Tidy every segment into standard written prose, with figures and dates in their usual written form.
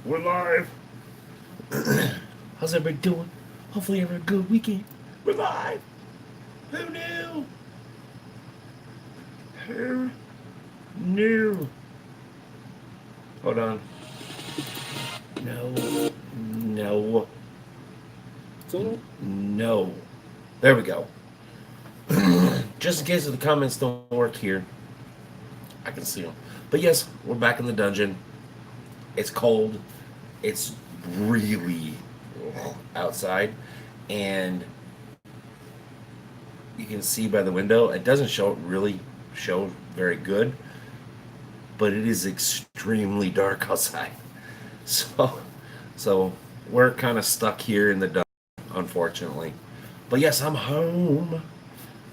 We're live. How's everybody doing? Hopefully, having a good weekend. We're live. Who knew? Who knew? Hold on. No. No. No. There we go. Just in case the comments don't work here, I can see them. But yes, we're back in the dungeon. It's cold. It's really outside, and you can see by the window. It doesn't show very good, but it is extremely dark outside. So, so we're kind of stuck here in the dark, unfortunately. But yes, I'm home.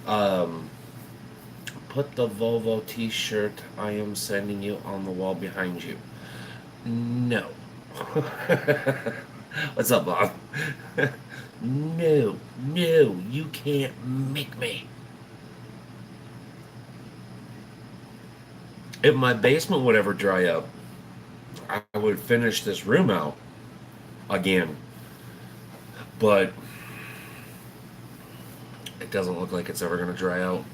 Um, put the Volvo T-shirt I am sending you on the wall behind you. No. What's up, Bob? No, no, you can't make me. If my basement would ever dry up, I would finish this room out again. But it doesn't look like it's ever going to dry out.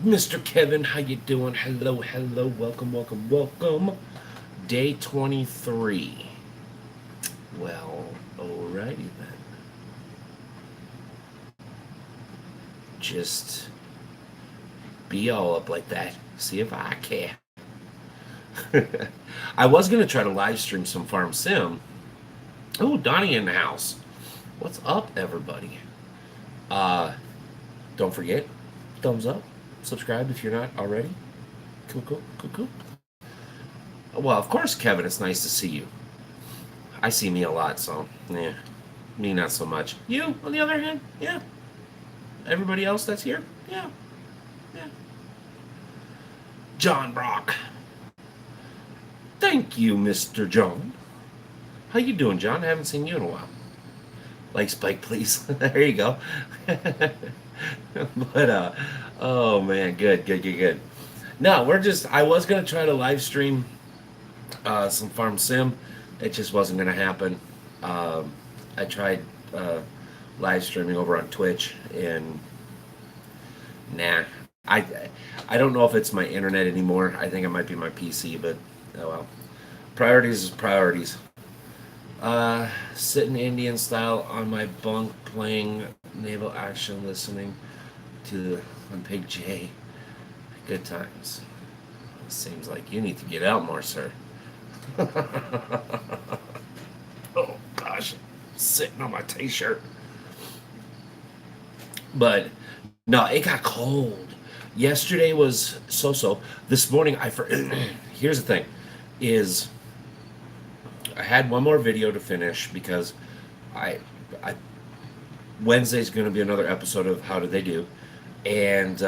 Mr. Kevin, how you doing? Hello, hello, welcome, welcome, welcome. Day 23. Well, alrighty then. Just be all up like that. See if I care. I was going to try to live stream some Farm Sim. Oh, Donnie in the house. What's up, everybody? Uh, don't forget, thumbs up, subscribe if you're not already. Cool, cool, cool, cool. Well, of course, Kevin, it's nice to see you. I see me a lot, so, yeah. Me, not so much. You, on the other hand, yeah. Everybody else that's here, yeah. Yeah. John Brock. Thank you, Mr. John. How you doing, John? I haven't seen you in a while. Like Spike, please. There you go. But oh man, good, good, good, good. No, I was gonna try to live stream some Farm Sim. It just wasn't gonna happen. I tried live streaming over on Twitch, and nah, I I don't know if it's my internet anymore. I think it might be my PC, but oh well. Priorities is priorities. Sitting Indian style on my bunk, playing naval action, listening to on Big J. Good times. Seems like you need to get out more, sir. Oh gosh, sitting on my t-shirt. But no, it got cold. Yesterday was so-so. This morning, here's the thing, is I had one more video to finish because I, I Wednesday's going to be another episode of How Did They Do, and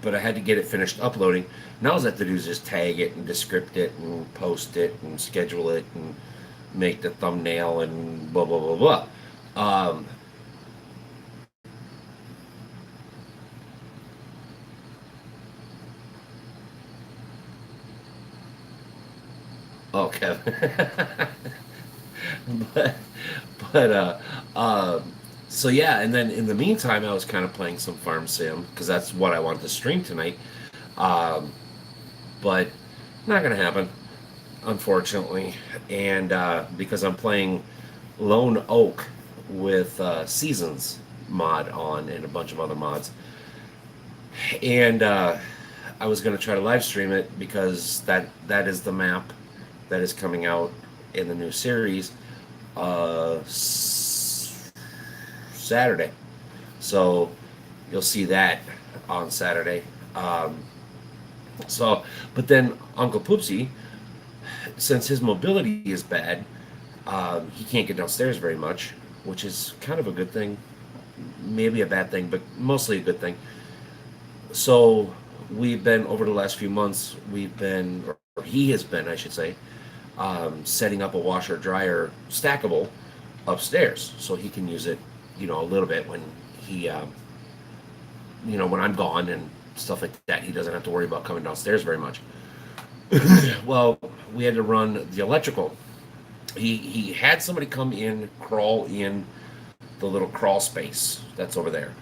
but I had to get it finished uploading. Now all I have to do is just tag it and descript it and post it and schedule it and make the thumbnail and blah blah blah blah. Okay. but but so yeah, and then in the meantime, I was kind of playing some Farm Sim because that's what I wanted to stream tonight. Um, but not gonna happen, unfortunately, and because I'm playing Lone Oak with Seasons mod on and a bunch of other mods, and I was gonna try to live stream it because that is the map that is coming out in the new series Saturday. So you'll see that on Saturday. So, but then Uncle Poopsie, since his mobility is bad, he can't get downstairs very much, which is kind of a good thing. Maybe a bad thing, but mostly a good thing. So we've been, over the last few months, or he has been, I should say, setting up a washer dryer stackable upstairs so he can use it, a little bit when he, when I'm gone and stuff like that. He doesn't have to worry about coming downstairs very much. Well, we had to run the electrical. He had somebody come in, crawl in the little crawl space that's over there.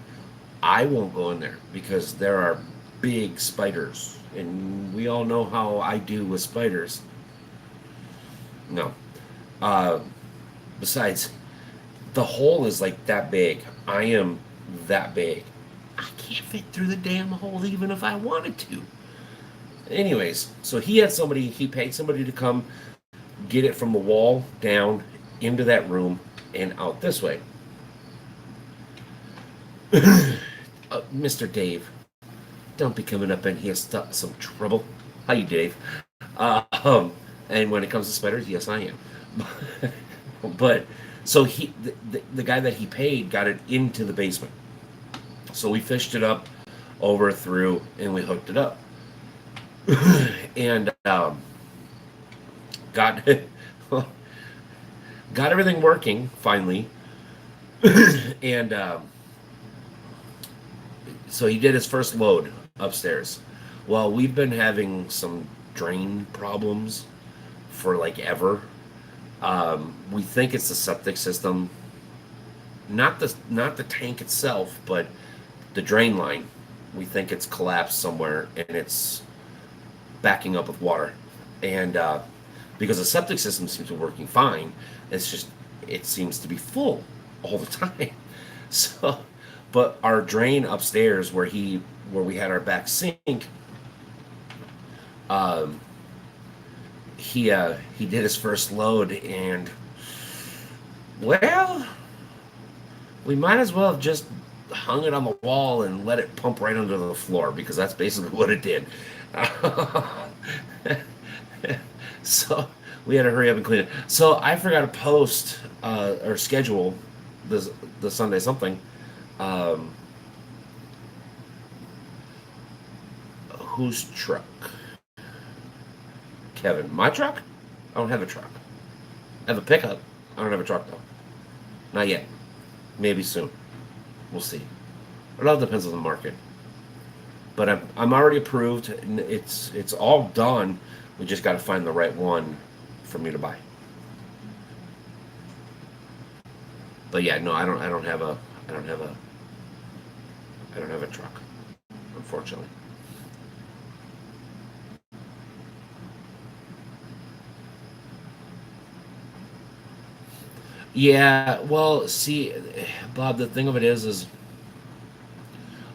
I won't go in there because there are big spiders, and we all know how I do with spiders. No. Uh, Besides, the hole is like that big. I am that big. I can't fit through the damn hole even if I wanted to. Anyways, so he paid somebody to come get it from the wall down into that room and out this way. Mr. Dave, don't be coming up in here some trouble. How you, Dave? Uh, um, and when it comes to spiders, yes, I am. But so the guy that he paid got it into the basement. So we fished it up over through and we hooked it up and got got everything working finally. And so he did his first load upstairs. Well, we've been having some drain problems for like ever. We think it's the septic system, not the tank itself, but the drain line. We think it's collapsed somewhere and it's backing up with water. And because the septic system seems to be working fine, it's just it seems to be full all the time. So, but our drain upstairs where we had our back sink, um, he did his first load and well, we might as well have just hung it on the wall and let it pump right under the floor because that's basically what it did. So we had to hurry up and clean it. So I forgot to post or schedule the Sunday something. Um, whose truck? Kevin. My truck? I don't have a truck. I have a pickup. I don't have a truck though. Not yet. Maybe soon. We'll see. It all depends on the market. But I'm already approved. And it's all done. We just got to find the right one for me to buy. But yeah, no, I don't have a truck, unfortunately. Yeah, well, see, Bob, the thing of it is,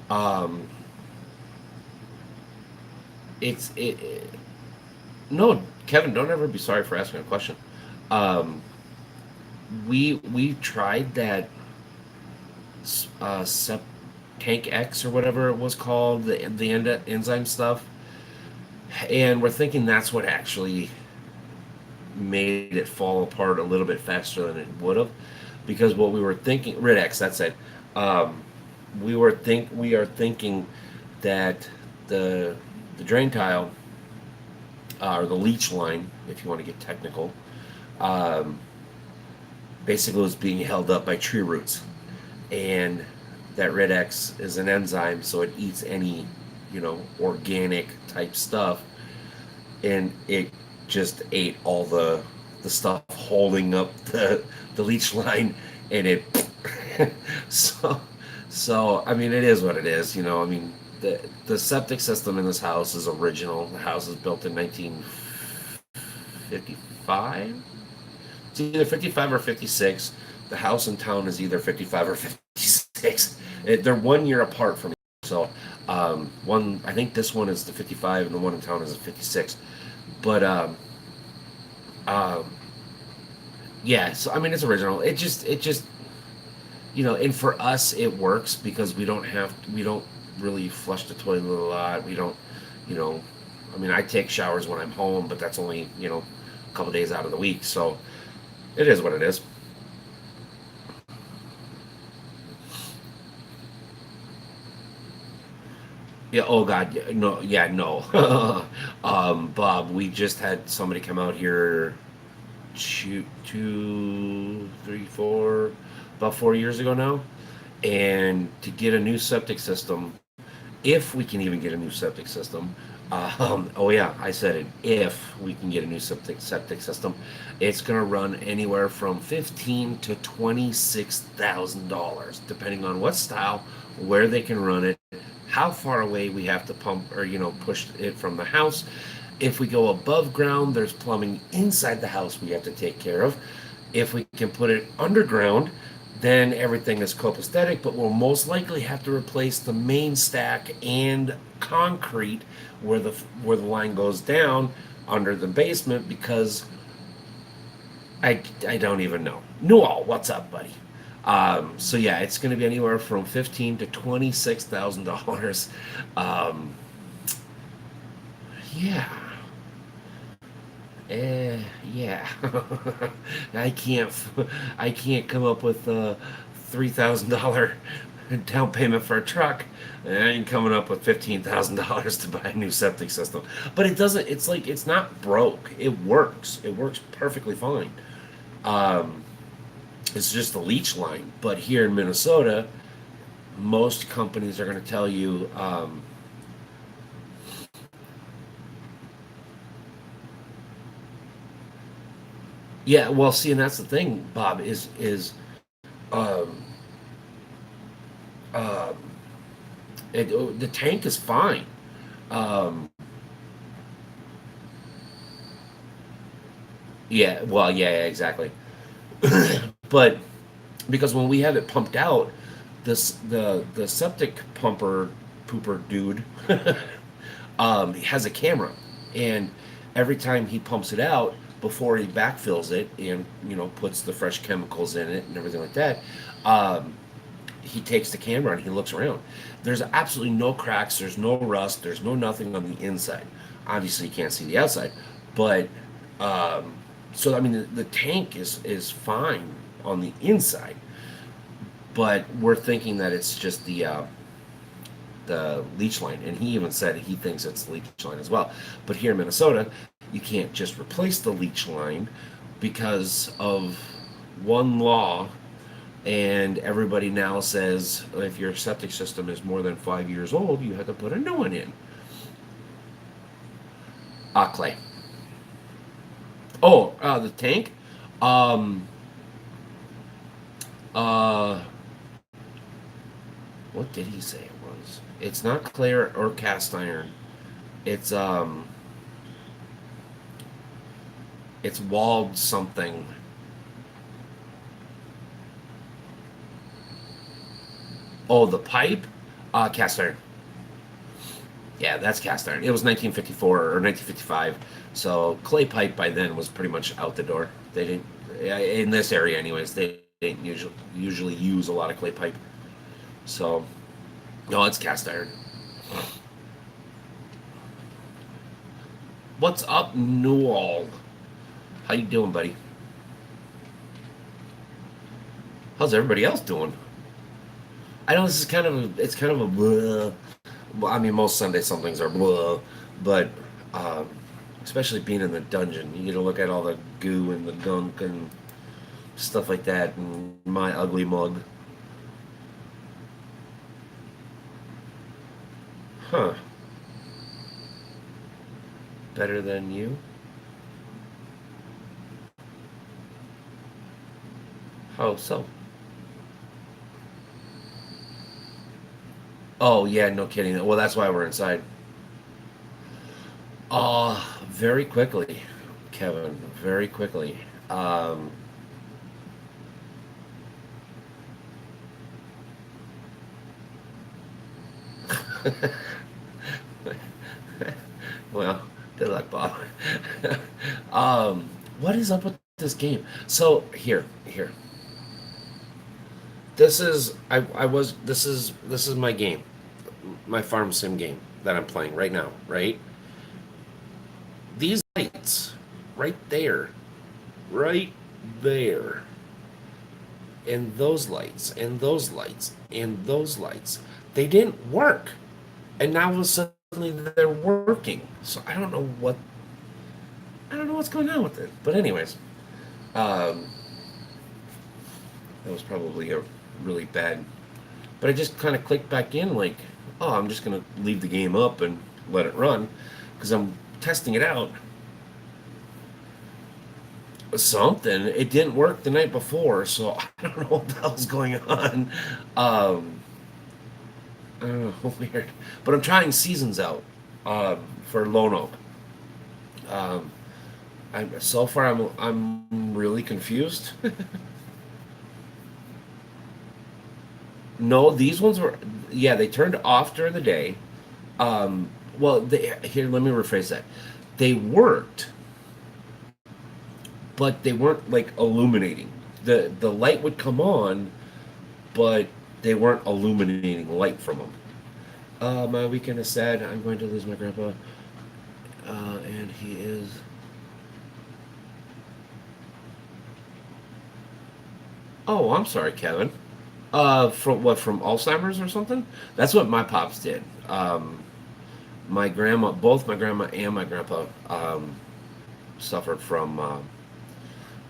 um, it no, Kevin, don't ever be sorry for asking a question. Um, we tried that sep tank X or whatever it was called, the enzyme stuff, and we're thinking that's what actually made it fall apart a little bit faster than it would have, because what we were thinking, Red X, that's it. Um, we are thinking that the the drain tile or the leach line, if you want to get technical, um, basically was being held up by tree roots, and that Red X is an enzyme, so it eats any organic type stuff, and it just ate all the stuff holding up the leach line, and it so I mean it is what it is. I mean the septic system in this house is original. The house is built in 1955. It's either 55 or 56. The house in town is either 55 or 56. They're 1 year apart from each other. So one, I think this one is the 55 and the one in town is the 56. But um, yeah, so I mean it's original. It just and for us it works because we don't really flush the toilet a lot. We don't, you know, I mean I take showers when I'm home, but that's only a couple days out of the week. So it is what it is. Yeah. Oh God. No. Yeah. No. Bob, we just had somebody come out here two, three, four, about 4 years ago now, and to get a new septic system, if we can even get a new septic system, Oh yeah, I said it. If we can get a new septic system, it's gonna run anywhere from $15,000 to $26,000, depending on what style, where they can run it, how far away we have to pump or push it from the house. If we go above ground, there's plumbing inside the house we have to take care of. If we can put it underground, then everything is copacetic, but we'll most likely have to replace the main stack and concrete where the line goes down under the basement because I don't even know. Newell, what's up, buddy? So yeah, it's going to be anywhere from $15,000 to $26,000. Um, yeah, yeah. I can't. I can't come up with a $3,000 down payment for a truck. And I ain't coming up with $15,000 to buy a new septic system. But it doesn't. It's like it's not broke. It works. It works perfectly fine. Um, it's just the leach line. But here in Minnesota, most companies are going to tell you. Yeah, well, see, and that's the thing, Bob, is um, um, the tank is fine. Um, yeah, well, yeah, yeah, exactly. But because when we have it pumped out, the septic pumper pooper dude he has a camera, and every time he pumps it out before he backfills it and puts the fresh chemicals in it and everything like that, um, he takes the camera and he looks around. There's absolutely no cracks. There's no rust. There's no nothing on the inside. Obviously, you can't see the outside, but um, so I mean the tank is fine on the inside, but we're thinking that it's just the leach line, and he even said he thinks it's the leach line as well. But here in Minnesota, you can't just replace the leach line because of one law, and everybody now says if your septic system is more than 5 years old, you have to put a new one in. Clay. Oh, the tank. Um, uh, what did he say it was? It's not clay or cast iron. It's it's walled something. Oh, the pipe? Cast iron. Yeah, that's cast iron. It was 1954 or 1955. So clay pipe by then was pretty much out the door. They didn't in this area, anyways. They didn't usually use a lot of clay pipe. So no, it's cast iron. What's up, Newell? How you doing, buddy? How's everybody else doing? I know this is it's kind of a blah. Well, I mean, most Sunday somethings are blah, but um, especially being in the dungeon, you get to look at all the goo and the gunk and stuff like that, and my ugly mug. Huh? Better than you? How so? Oh yeah, no kidding. Well, that's why we're inside. Very quickly, Kevin. Very quickly. Um, well, good luck, Bob. What is up with this game? So here. This is I was this is my game, my farm sim game that I'm playing right now. Right, these lights, right there, right there, and those lights, and those lights, and those lights, they didn't work, and now all of a sudden they're working. So I don't know what's going on with it. But anyways, um, that was probably a really bad. But I just kind of clicked back in, like, oh, I'm just gonna leave the game up and let it run. because I'm testing it out. Something. It didn't work the night before, so I don't know what the hell's going on. Um, I don't know, weird. But I'm trying seasons out for Lone Oak. Um, so far I'm really confused. No, these ones were, yeah, they turned off during the day. Um, well, here, let me rephrase that. They worked, but they weren't like illuminating. The light would come on, but they weren't illuminating light from them. My weekend is sad. I'm going to lose my grandpa, and he is. Oh, I'm sorry, Kevin. From what? From Alzheimer's or something? That's what my pops did. My grandma, both my grandma and my grandpa, suffered from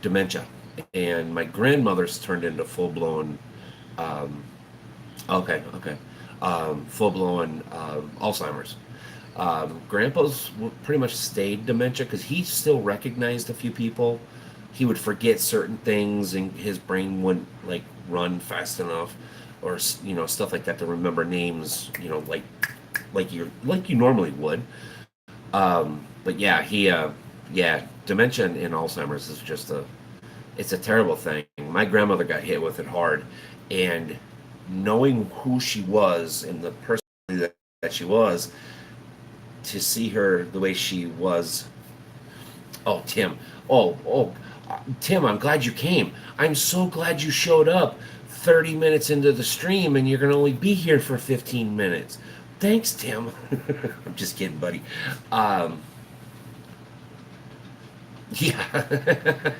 dementia, and my grandmother's turned into full blown. Um, okay, okay, full blown Alzheimer's. Grandpa's pretty much stayed dementia because he still recognized a few people. He would forget certain things, and his brain wouldn't like run fast enough, or stuff like that to remember names. Like you normally would. But yeah, yeah, dementia and Alzheimer's is just it's a terrible thing. My grandmother got hit with it hard, and knowing who she was and the person that she was, to see her the way she was. Oh, Tim. Tim, I'm glad you came. I'm so glad you showed up 30 minutes into the stream and you're going to only be here for 15 minutes. Thanks, Tim. I'm just kidding, buddy. Um, yeah.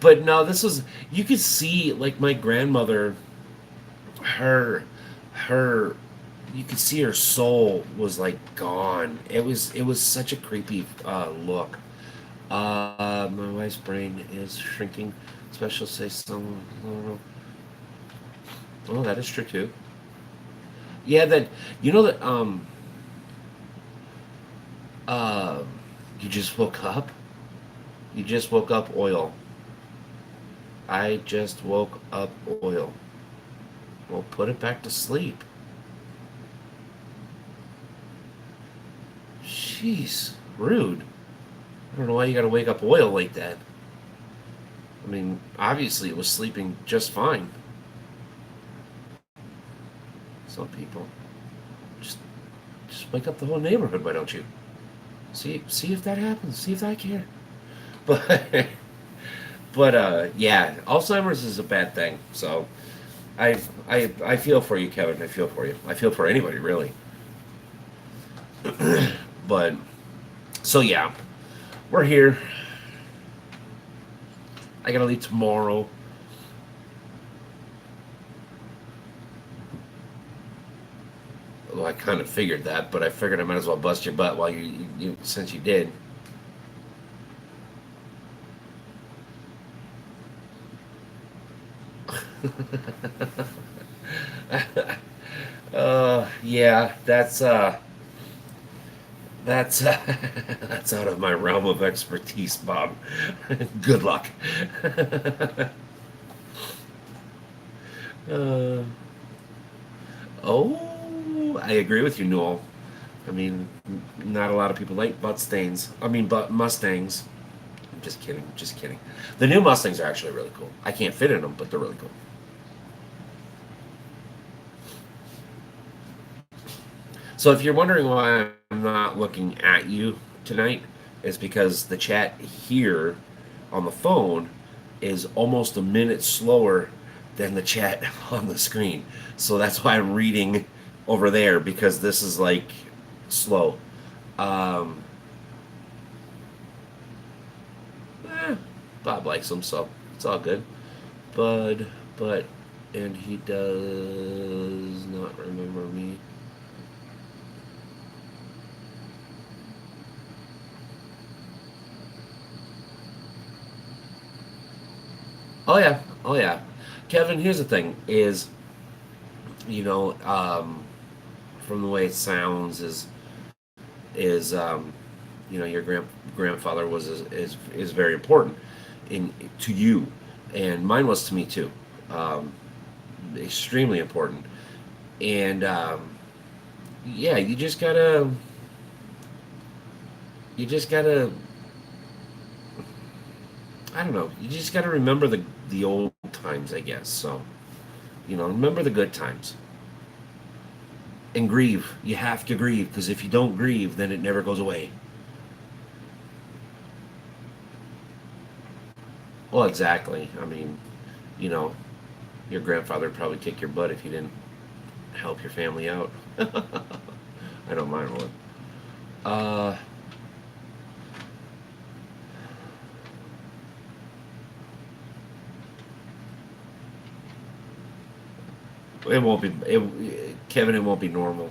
But no, this was, you could see, like, my grandmother, her, her, you could see her soul was like gone. It was such a creepy look. My wife's brain is shrinking. Special say someone. Oh, that is true too. Yeah, that you know that uh you just woke up. You just woke up oil. I just woke up oil. Well, put it back to sleep. Jeez, rude. I don't know why you gotta wake up oil like that. I mean, obviously it was sleeping just fine. Some people just just wake up the whole neighborhood. Why don't you? See if that happens. See if I care. But yeah, Alzheimer's is a bad thing. So I feel for you, Kevin. I feel for you. I feel for anybody really. But so yeah, we're here. I gotta leave tomorrow. Well, I kind of figured that, but I figured I might as well bust your butt while you since you did. Yeah, that's that's out of my realm of expertise, Bob. Good luck. uh, oh, I agree with you, Noel. I mean, not a lot of people like butt stains. I mean, butt Mustangs. I'm just kidding. Just kidding. The new Mustangs are actually really cool. I can't fit in them, but they're really cool. So if you're wondering why I'm not looking at you tonight, is because the chat here on the phone is almost a minute slower than the chat on the screen. So that's why I'm reading over there because this is like slow. Um, eh, Bob likes them, so it's all good. But, and he does not remember me. Oh yeah, oh yeah. Kevin, here's the thing: is you know, from the way it sounds, is is your grandfather is very important in to you, and mine was to me too. Um, Extremely important, and yeah, you just gotta I don't know, you just gotta remember the old times, I guess. So remember the good times and grieve. You have to grieve, because if you don't grieve, then it never goes away. Well, exactly. I mean, you know, your grandfather would probably kick your butt if you didn't help your family out. I don't mind one. Uh, it won't be Kevin. It won't be normal.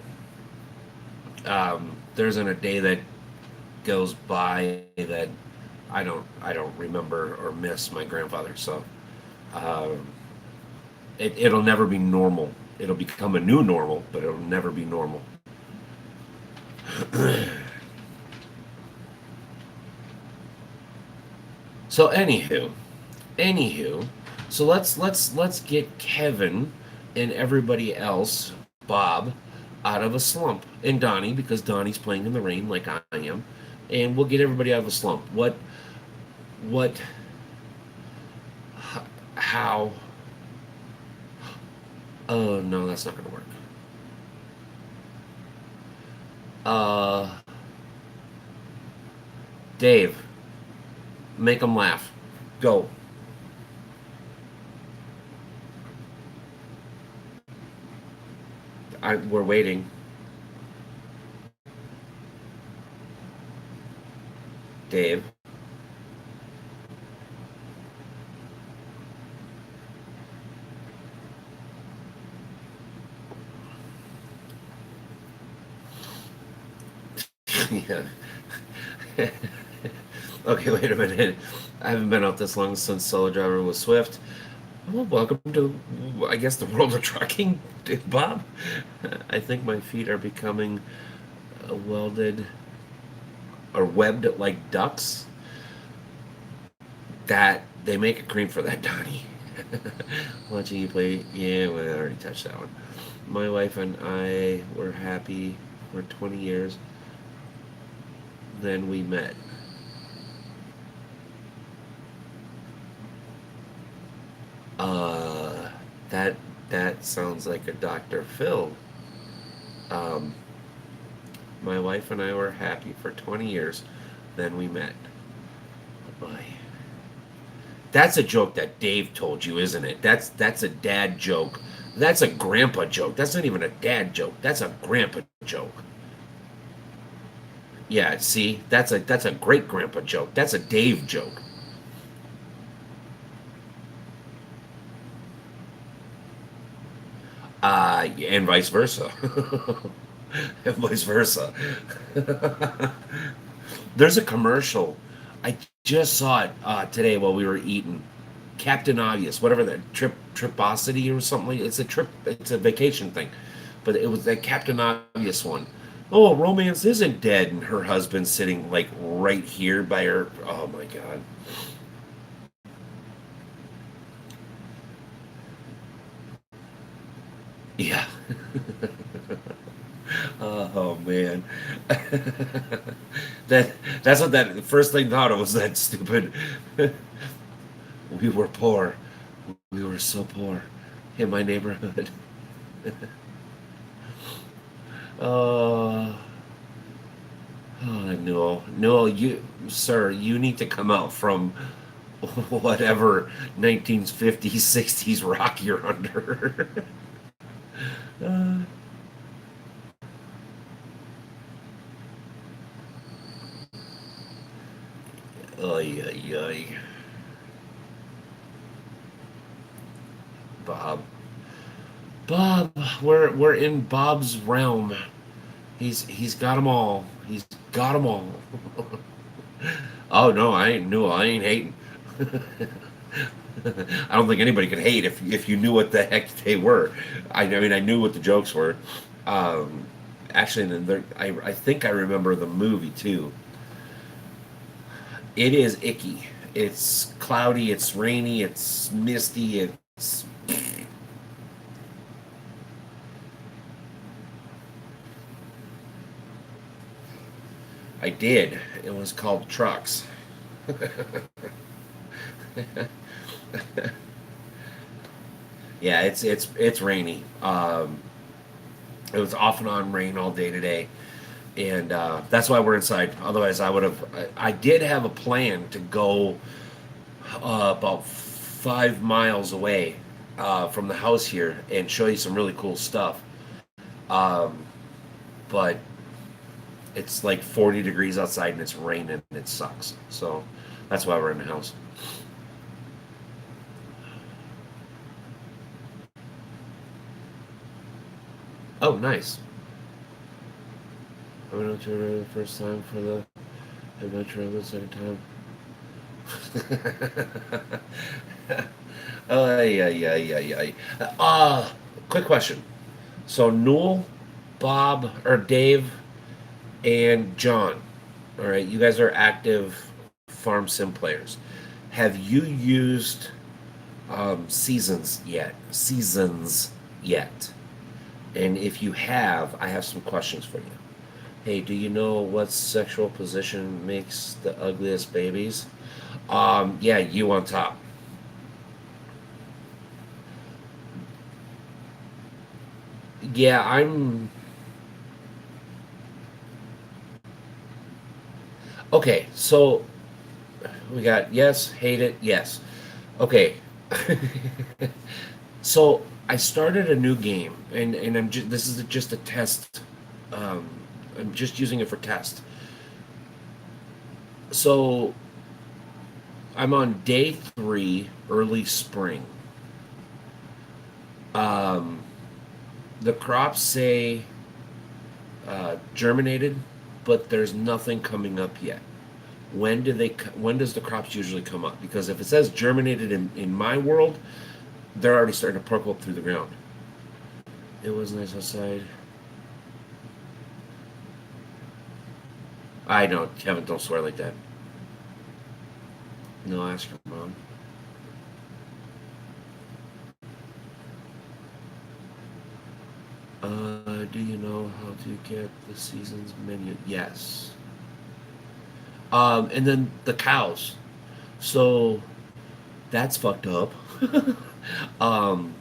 There isn't a day that goes by that I don't remember or miss my grandfather. So um, it'll never be normal. It'll become a new normal, but it'll never be normal. So anywho, so let's get Kevin and everybody else, Bob, out of a slump, and Donnie, because Donnie's playing in the rain like I am, and we'll get everybody out of a slump. What, how? Oh no, that's not gonna work. Uh, Dave, make them laugh. Go. We're waiting. Dave. Yeah. Okay, wait a minute. I haven't been out this long since Solo Driver was Swift. Well, welcome to, I guess, the world of trucking, Bob. I think my feet are becoming welded or webbed like ducks. That they make a cream for that, Donnie. Watching you play, yeah, well, I already touched that one. My wife and I were happy for 20 years. Then we met. Uh, that that sounds like a Dr. Phil. Um, my wife and I were happy for 20 years. Then we met. Oh boy. That's a joke that Dave told you, isn't it? That's a dad joke. That's a grandpa joke. That's not even a dad joke. That's a grandpa joke. Yeah, see, that's a great grandpa joke. That's a Dave joke. And vice versa. And vice versa. There's a commercial. I just saw it today while we were eating. Captain Obvious, whatever that Triposity or something. It's a trip. It's a vacation thing, but it was that Captain Obvious one. Oh, romance isn't dead, and her husband's sitting like right here by her. Oh my god. Yeah. Oh man. That's what that first thing thought of was that stupid. We were poor. We were so poor in my neighborhood. Uh, oh, no, sir, you need to come out from whatever 1950s, 60s rock you're under. uh, Oy, oy, oy. Bob. Bob, we're in Bob's realm. He's got them all. He's got them all. Oh no, I ain't no, I ain't hating. I don't think anybody could hate if you knew what the heck they were. I mean, I knew what the jokes were, um, Actually, I think I remember the movie too. It is icky. It's cloudy. It's rainy. It's misty. It's I did. It was called Trucks. Yeah, it's rainy. It was off and on rain all day today, and that's why we're inside. Otherwise, I would have. I did have a plan to go about 5 miles away from the house here and show you some really cool stuff. Um, but it's like 40 degrees outside and it's raining and it sucks. So that's why we're in the house. Oh, nice. I went out to the first time for the adventure of the second time. Ay, ay, ay, ay, ay. Quick question. So Newell, Bob, or Dave, and John. All right, you guys are active farm sim players. Have you used Seasons yet? And if you have, I have some questions for you. Hey, do you know what sexual position makes the ugliest babies? Yeah, you on top. Yeah, I'm okay. So we got yes, hate it, yes. Okay. So I started a new game, and this is just a test. Um, I'm just using it for test. So I'm on day 3, early spring. Um, the crops say germinated, but there's nothing coming up yet. When does the crops usually come up? Because if it says germinated in my world, they're already starting to perk up through the ground. It was nice outside. I don't, Kevin, don't swear like that. No, ask your mom. Do you know how to get the season's menu? Yes. And then the cows. So that's fucked up. um,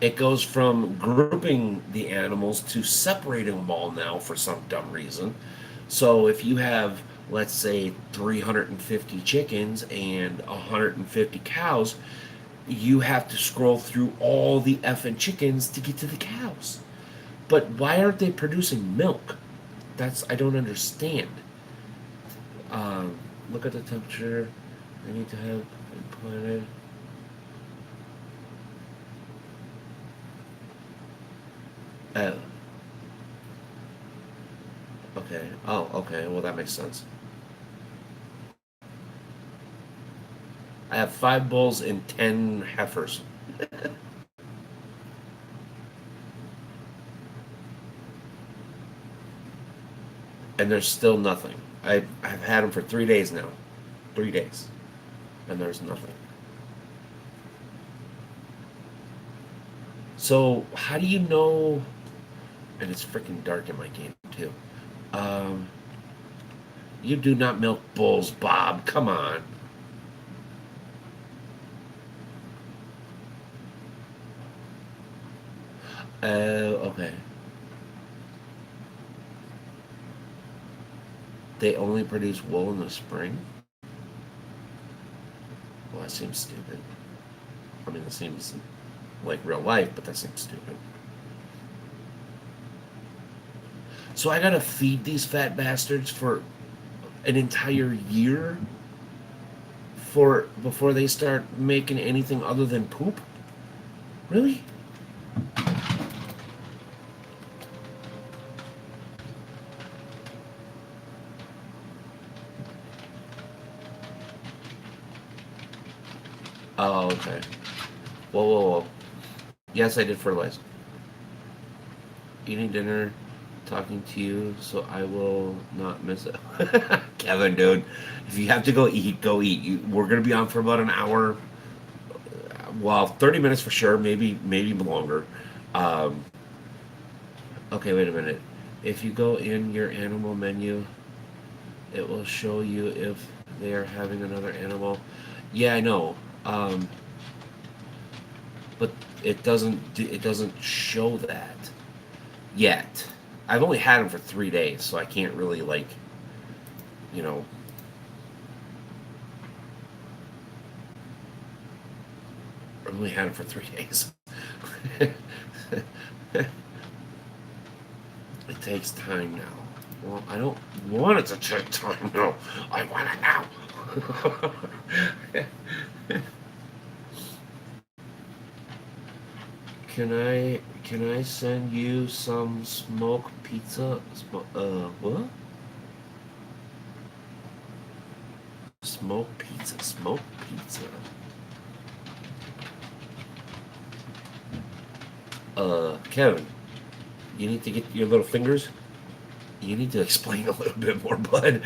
it goes from grouping the animals to separating them all now for some dumb reason. So if you have, let's say, 350 chickens and 150 cows, you have to scroll through all the effing chickens to get to the cows. But why aren't they producing milk? That's I don't understand. Um, Look at the temperature. I need to have implanted. Oh, okay. Oh, okay. Well, that makes sense. I have 5 bulls and 10 heifers, and there's still nothing. I've had them for 3 days now, 3 days, and there's nothing. So how do you know? And it's freaking dark in my game too. Um, you do not milk bulls, Bob. Come on. Okay. They only produce wool in the spring. Well, that seems stupid. I mean, it seems like real life, but that seems stupid. So I gotta feed these fat bastards for an entire year for before they start making anything other than poop? Really? Oh, okay. Whoa, whoa, whoa. Yes, I did fertilize. Eating dinner talking to you, so I will not miss it. Kevin, dude, if you have to go eat, go eat. We're gonna be on for about an hour. Well, 30 minutes for sure. Maybe longer. Um, okay, wait a minute. If you go in your animal menu, it will show you if they are having another animal. Yeah, I know. Um, but it doesn't show that yet. I've only had them for 3 days, so I can't really you know. I've only had them for 3 days. It takes time now. Well, I don't want it to take time now. I want it now. Can I send you some smoked pizza? What? Smoked pizza. Smoked pizza. Kevin, you need to get your little fingers. You need to explain a little bit more, bud.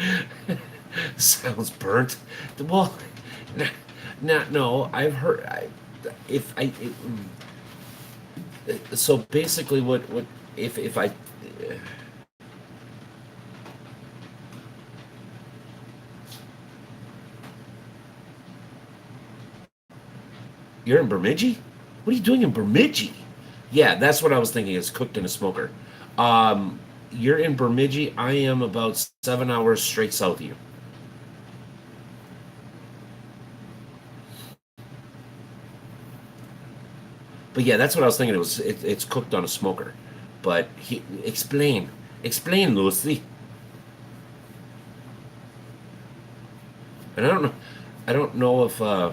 Sounds burnt. Well, no. I've heard. If I. So basically, what if I. You're in Bemidji? What are you doing in Bemidji? Yeah, that's what I was thinking. It's cooked in a smoker. You're in Bemidji. I am about 7 hours straight south of you. But yeah, that's what I was thinking. It's cooked on a smoker. But explain, Lucy. And I don't know if I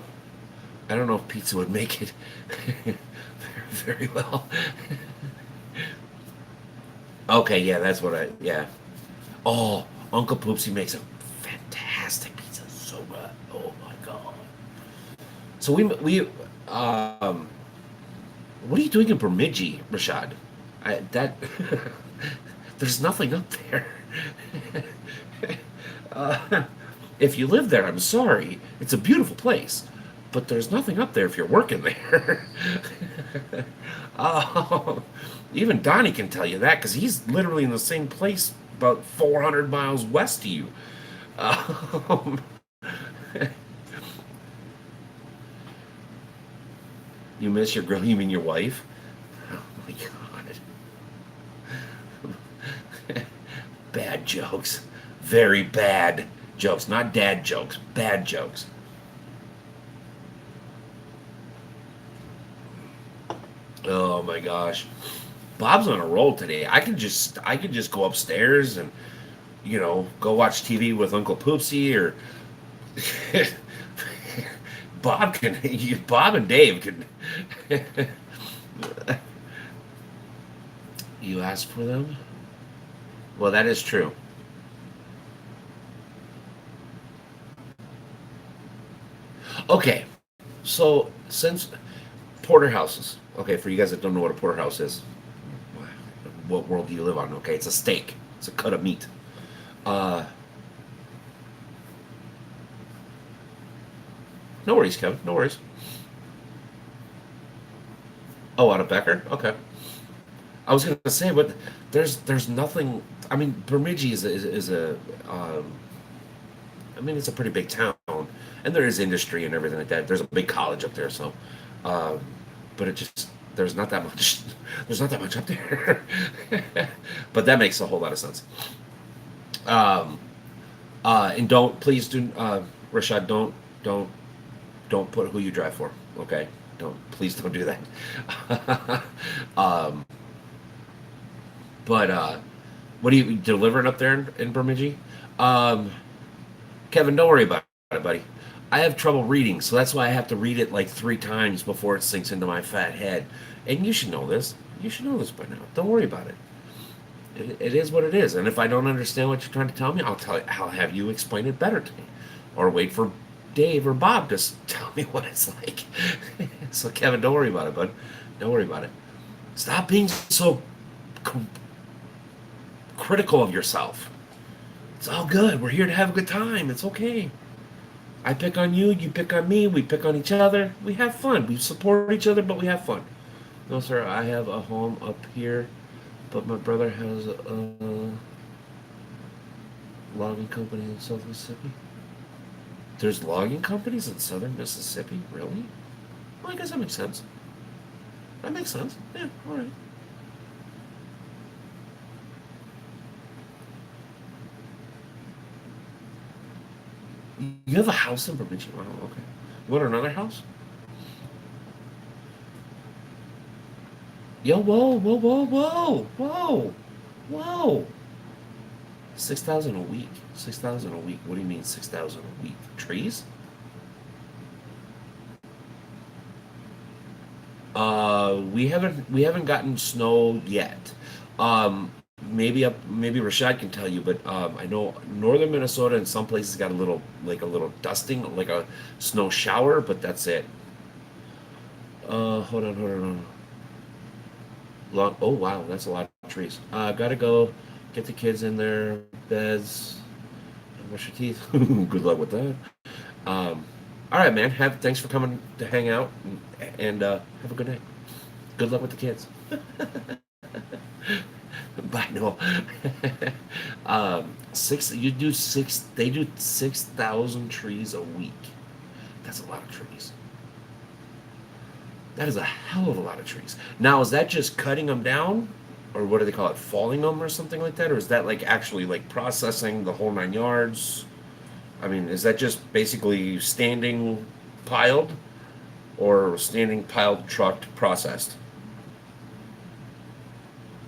don't know if pizza would make it very well. Okay, yeah, that's what I yeah. Oh, Uncle Poopsie makes a fantastic pizza. So good. Oh my god. So we what are you doing in Bemidji, Rashad? That there's nothing up there. uh, if you live there, I'm sorry. It's a beautiful place, but there's nothing up there if you're working there. uh, Even Donnie can tell you that because he's literally in the same place about 400 miles west of you. Um, you miss your girl? You mean your wife? Oh my god. Bad jokes. Very bad jokes. Not dad jokes. Bad jokes. Oh my gosh. Bob's on a roll today. I could just go upstairs and go watch TV with Uncle Poopsie or Bob and Dave can. You asked for them? Well, that is true. Okay, so since porterhouses, okay, for you guys that don't know what a porterhouse is, what world do you live on? Okay, it's a steak. It's a cut of meat. Uh, no worries, Kevin. No worries. Oh, out of Becker. Okay. I was gonna say, but there's nothing. I mean, Bemidji is a I mean, it's a pretty big town, and there is industry and everything like that. There's a big college up there, so, um, but it just there's not that much. There's not that much up there, but that makes a whole lot of sense. Um, and don't please do Rashad, don't put who you drive for. Okay, please don't do that. um, but what are you delivering up there in Bemidji? Um, Kevin, don't worry about it, buddy. I have trouble reading, so that's why I have to read it like 3 times before it sinks into my fat head. And you should know this. You should know this by now. Don't worry about it. It is what it is. And if I don't understand what you're trying to tell me, I'll tell you. I'll have you explain it better to me, or wait for Dave or Bob to tell me what it's like. So Kevin, don't worry about it, bud. Don't worry about it. Stop being so. critical of yourself. It's all good. We're here to have a good time. It's okay. I pick on you, you pick on me, we pick on each other. We have fun. We support each other, but we have fun. No, sir, I have a home up here, but my brother has a logging company in South Mississippi. There's logging companies in southern Mississippi? Really? Well, I guess that makes sense. That makes sense. Yeah, alright. You have a house in Bemidji? Wow, okay. You want another house? Yo, whoa, whoa, whoa, whoa, whoa, whoa. 6,000 a week. 6,000 a week. What do you mean 6,000 a week? Trees? We haven't gotten snow yet. Um, maybe Rashad can tell you, but I know northern Minnesota in some places got a little dusting, like a snow shower, but that's it. Hold on. Oh wow, that's a lot of trees. Gotta go get the kids in their beds, brush your teeth. Good luck with that. Um, all right, man. Thanks for coming to hang out, and have a good night. Good luck with the kids. Bye, no. Six. You do six. They do 6,000 trees a week. That's a lot of trees. That is a hell of a lot of trees. Now, is that just cutting them down, or what do they call it, falling them, or something like that, or is that like actually like processing the whole 9 yards? I mean, is that just basically standing piled, or standing piled, trucked, processed?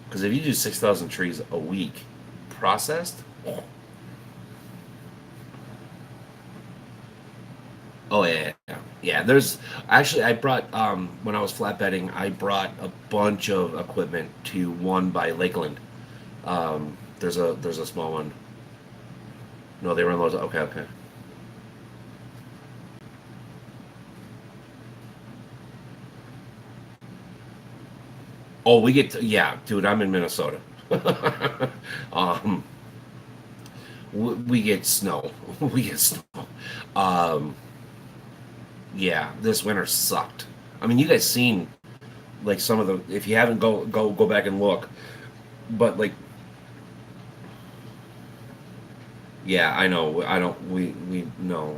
Because if you do 6,000 trees a week, processed, oh yeah. There's actually I brought when I was flatbedding, I brought a bunch of equipment to one by Lakeland. There's a small one. No, they were in those. Okay, okay. Oh, yeah, dude. I'm in Minnesota. um, we get snow. We get snow. Um, yeah, this winter sucked. I mean, you guys seen like some of the. If you haven't, go back and look. But like, yeah, I know. I don't. We no.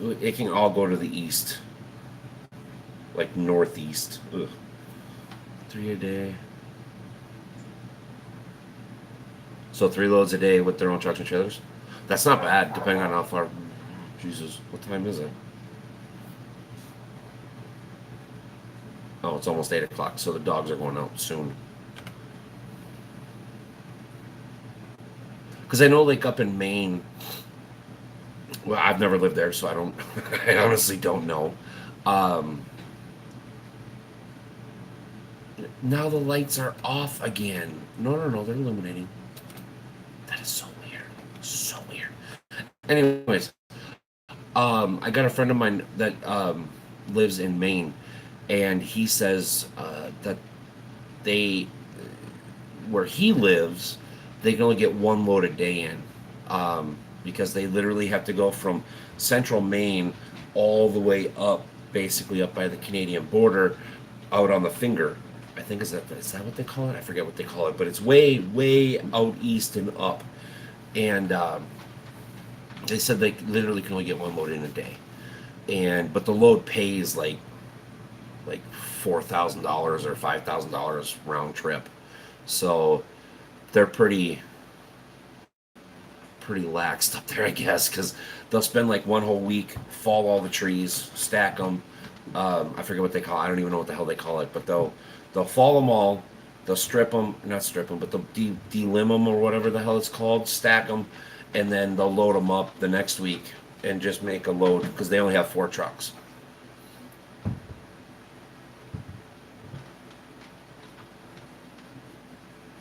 It can all go to the east, like northeast. Ugh. 3 a day. So 3 loads a day with their own trucks and trailers. That's not bad, depending on how far. Jesus, what time is it? Oh, it's almost 8 o'clock. So the dogs are going out soon. Because I know, like up in Maine. Well, I've never lived there, so I don't. I honestly don't know. Um, Now the lights are off again. No, they're illuminating. That is so weird. So weird. Anyways, I got a friend of mine that lives in Maine, and he says that they, where he lives, they can only get one load a day in, because they literally have to go from central Maine all the way up, basically up by the Canadian border, out on the finger. I think is that what they call it? I forget what they call it, but it's way out east and up. And they said they literally can only get one load in a day, but the load pays like $4,000 or $5,000 round trip. So they're pretty laxed up there, I guess, because they'll spend like one whole week, fall all the trees, stack them. I forget what they call it. I don't even know what the hell they call it, but they'll fall them all. They'll strip them, not strip them, but they'll delimb them or whatever the hell it's called, stack them, and then they'll load them up the next week and just make a load because they only have 4 trucks.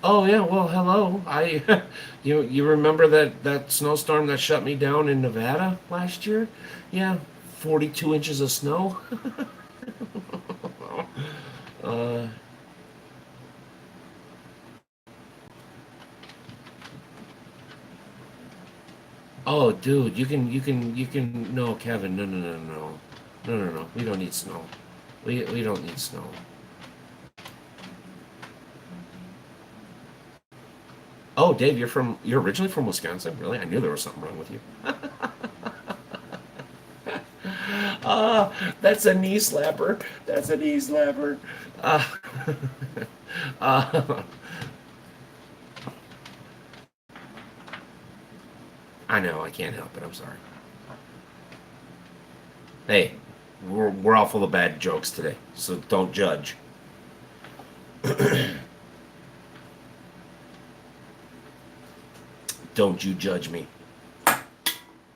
Oh yeah, well, hello. You remember that snowstorm that shut me down in Nevada last year? Yeah, 42 inches of snow. uh, Oh, dude, you can. No, Kevin, no, no, no, no, no, no, no. We don't need snow. We don't need snow. Oh, Dave, you're originally from Wisconsin, really? I knew there was something wrong with you. Ah, that's a knee slapper. That's a knee slapper. Uh, uh, I know, I can't help it. I'm sorry. Hey, we're all full of bad jokes today, so don't judge. Don't you judge me.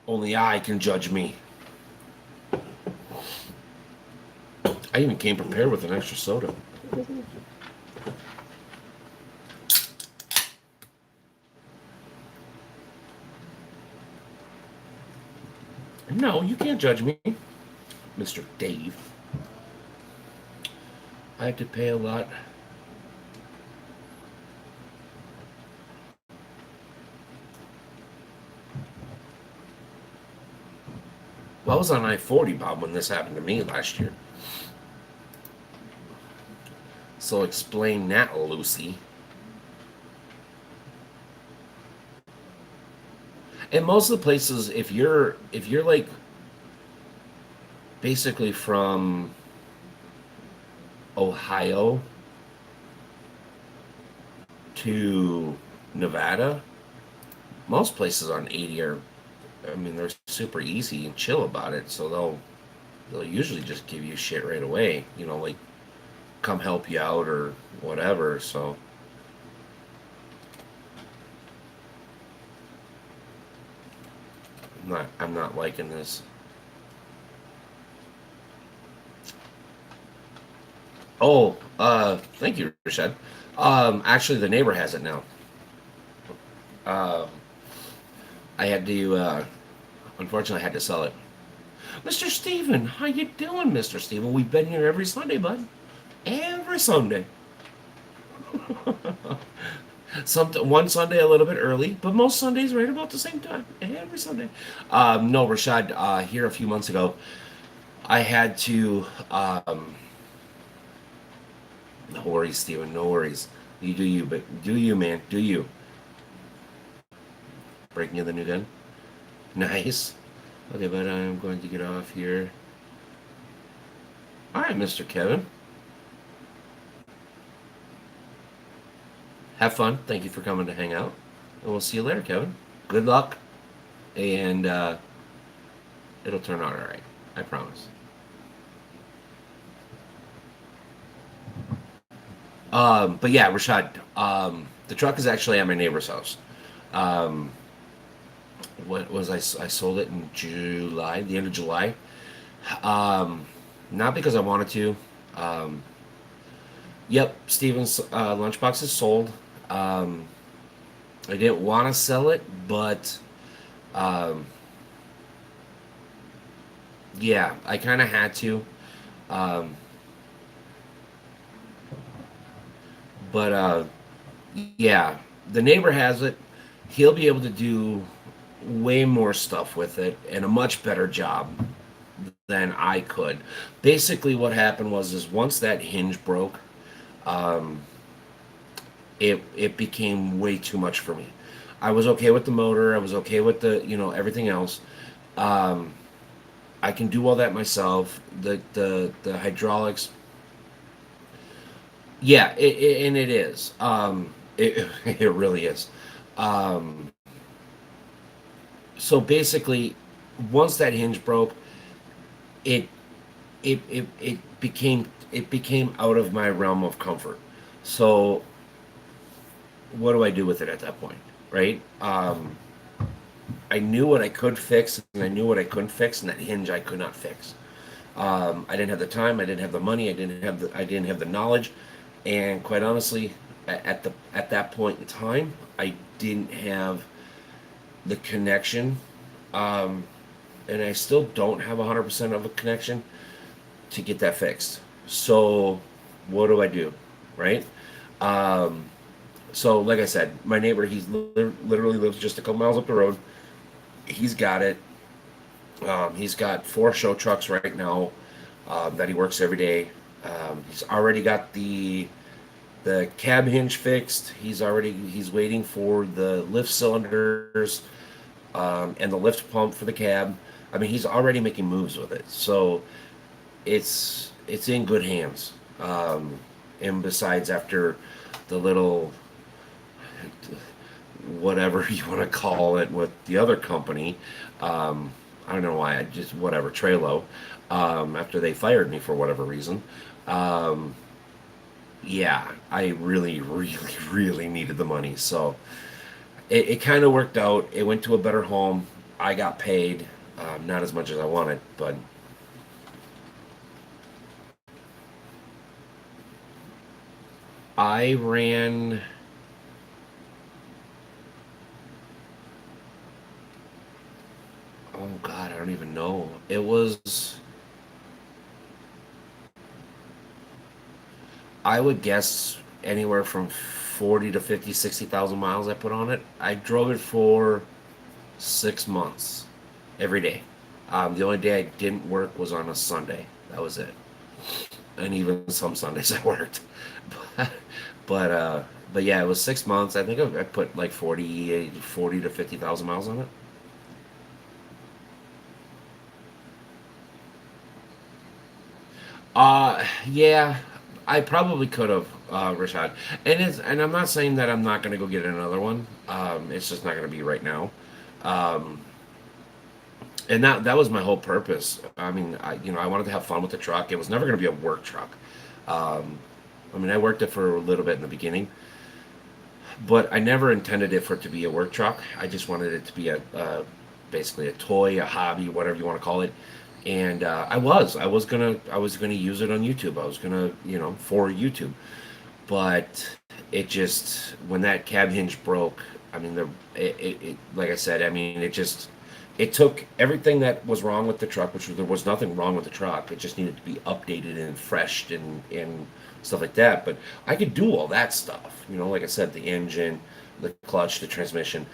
Only I can judge me. I even came prepared with an extra soda. No, you can't judge me, Mr. Dave. I have to pay a lot. Well, I was on I-40, Bob, when this happened to me last year. So explain that, Lucy. And most of the places, if you're like basically from Ohio to Nevada, most places on 80 are, I mean, they're super easy and chill about it. So they'll usually just give you shit right away. Like come help you out or whatever. So I'm not liking this. Oh, thank you, Rashad. Actually, the neighbor has it now. Um, I had to, unfortunately, I had to sell it. Mr. Steven, how you doing, Mr. Steven? We've been here every Sunday, bud. Every Sunday. One Sunday a little bit early, but most Sundays right about the same time. Every Sunday. No, Rashad, here a few months ago, I had to. No worries, Steven. No worries. You do you, but do you, man? Do you? Breaking in the new gun. Nice. Okay, but I'm going to get off here. All right, Mr. Kevin. Have fun. Thank you for coming to hang out. And we'll see you later, Kevin. Good luck. And it'll turn out all right. I promise. But yeah, Rashad, the truck is actually at my neighbor's house. Um, what was I sold it in July, the end of July. Um, Not because I wanted to. Um, yep, Steven's lunchbox is sold. Um, I didn't want to sell it, but um, yeah, I kind of had to. Um, but yeah, the neighbor has it. He'll be able to do way more stuff with it and a much better job than I could. Basically, what happened was is once that hinge broke, um, it became way too much for me. I was okay with the motor. I was okay with the everything else. Um, I can do all that myself. The hydraulics, yeah, and it is. It really is. Um, so basically, once that hinge broke, it it became out of my realm of comfort. So what do I do with it at that point, right? I knew what I could fix, and I knew what I couldn't fix, and that hinge I could not fix. I didn't have the time, I didn't have the money, I didn't have the knowledge, and quite honestly, at that point in time, I didn't have the connection, um, and I still don't have 100% of a connection to get that fixed. So, what do I do, right? So, like I said, my neighbor, literally lives just a couple miles up the road. He's got it. He's got 4 show trucks right now that he works every day. He's already got the cab hinge fixed. He's waiting for the lift cylinders and the lift pump for the cab. I mean, he's already making moves with it. So it's in good hands. And besides, after the little whatever you want to call it with the other company, I don't know why I just whatever Trello. After they fired me for whatever reason, um, yeah, I really, really, really needed the money. So it kind of worked out. It went to a better home. I got paid, not as much as I wanted, but I ran. Oh God, I don't even know. It was. I would guess anywhere from 40 to 50, 60,000 miles I put on it. I drove it for 6 months every day. The only day I didn't work was on a Sunday. That was it. And even some Sundays I worked. But, but, uh, but yeah, it was 6 months. I think I put like 40 to 50,000 miles on it. Yeah, I probably could have, Rashad. And I'm not saying that I'm not going to go get another one. It's just not going to be right now. Um, and that was my whole purpose. I mean, I wanted to have fun with the truck. It was never going to be a work truck. Um, I mean, I worked it for a little bit in the beginning, but I never intended it for it to be a work truck. I just wanted it to be basically a toy, a hobby, whatever you want to call it. And I was gonna use it on YouTube. I was gonna, for YouTube. But it just when that cab hinge broke, I mean, like I said, I mean, it took everything that was wrong with the truck, which there was nothing wrong with the truck. It just needed to be updated and freshed and stuff like that. But I could do all that stuff. Like I said, the engine, the clutch, the transmission,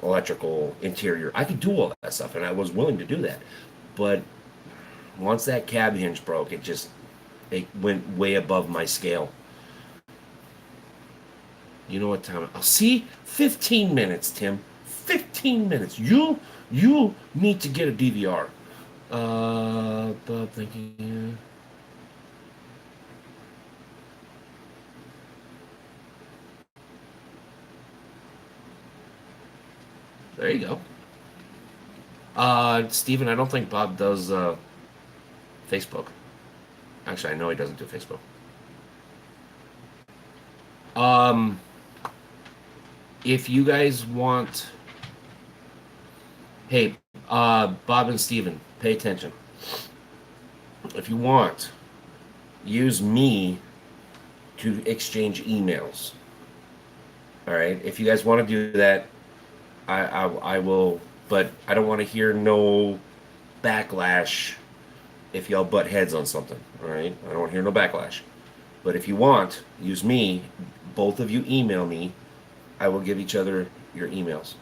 electrical, interior. I could do all that stuff, and I was willing to do that. But once that cab hinge broke, it went way above my scale. You know what time? Oh, see, 15 minutes, Tim. 15 minutes. You need to get a DVR. Bob, thank you. There you go. Steven, I don't think Bob does Facebook. Actually, I know he doesn't do Facebook. Um, if you guys want, hey, Bob and Steven, pay attention. If you want, use me to exchange emails. All right. If you guys want to do that, I will, but I don't want to hear no backlash if y'all butt heads on something. All right. I don't want to hear no backlash. But if you want, use me. Both of you email me. I will give each other your emails.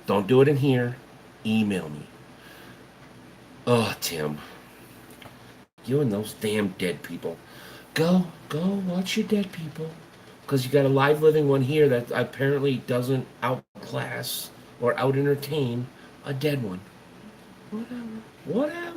Don't do it in here. Email me. Oh, Tim, you and those damn dead people. Go watch your dead people. Because you got a live living one here that apparently doesn't outclass or out entertain a dead one. Whatever. Whatever.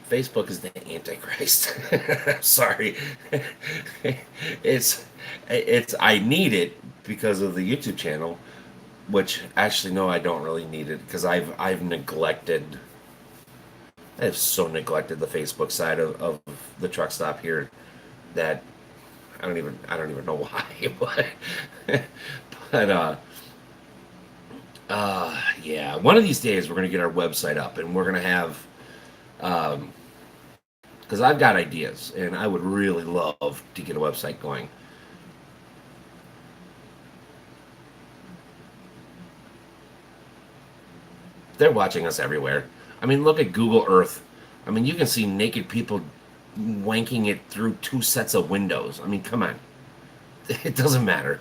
Facebook is the Antichrist. Sorry, it's I need it because of the YouTube channel, which actually no, I don't really need it because I've neglected. I've so neglected the Facebook side of the truck stop here that I don't even know why, but yeah, one of these days we're gonna get our website up and we're gonna have um, because I've got ideas and I would really love to get a website going. They're watching us everywhere. I mean, look at Google Earth. I mean, you can see naked people wanking it through two sets of windows. I mean, come on. It doesn't matter.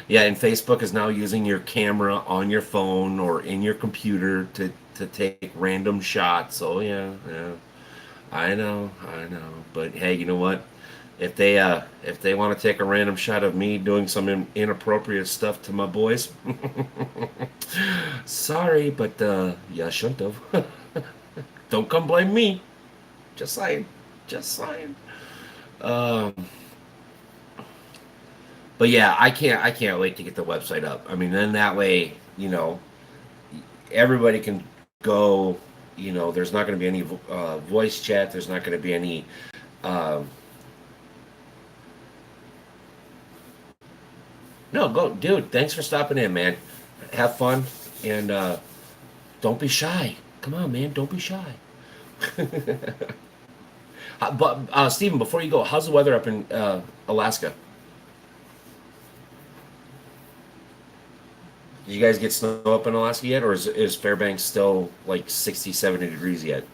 Yeah, and Facebook is now using your camera on your phone or in your computer to take random shots. Oh yeah, yeah. I know. But hey, you know what? If they want to take a random shot of me doing some inappropriate stuff to my boys, sorry, but yeah, shouldn't have. Don't come blame me. Just saying. Just saying. Um, but yeah, I can't wait to get the website up. I mean, then that way, everybody can go. There's not going to be any voice chat. There's not going to be any. Um, no, go, dude. Thanks for stopping in, man. Have fun and don't be shy. Come on, man. Don't be shy. But Steven, before you go, how's the weather up in Alaska? Did you guys get snow up in Alaska yet, or is Fairbanks still like 60, 70 degrees yet?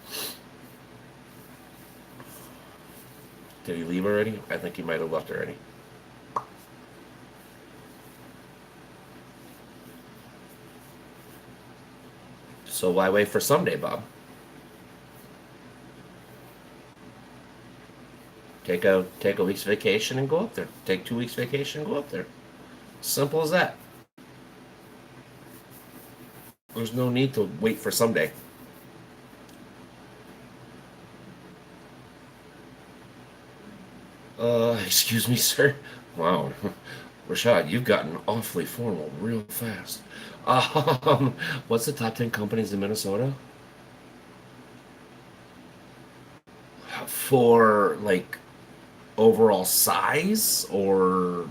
Did he leave already? I think he might have left already. So why wait for someday, Bob? Take a week's vacation and go up there. Take 2 weeks vacation and go up there. Simple as that. There's no need to wait for someday. Excuse me, sir. Wow, Rashad, you've gotten awfully formal real fast. What's the top 10 companies in Minnesota? For like overall size or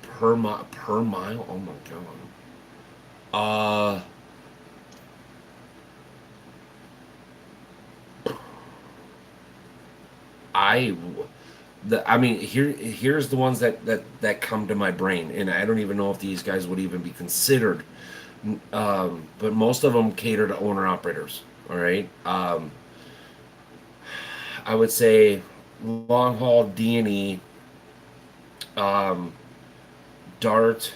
per mile? Oh my god. Uh, I I mean, here's the ones that come to my brain, and I don't even know if these guys would even be considered. But most of them cater to owner operators. All right. I would say long haul D&E, um, Dart,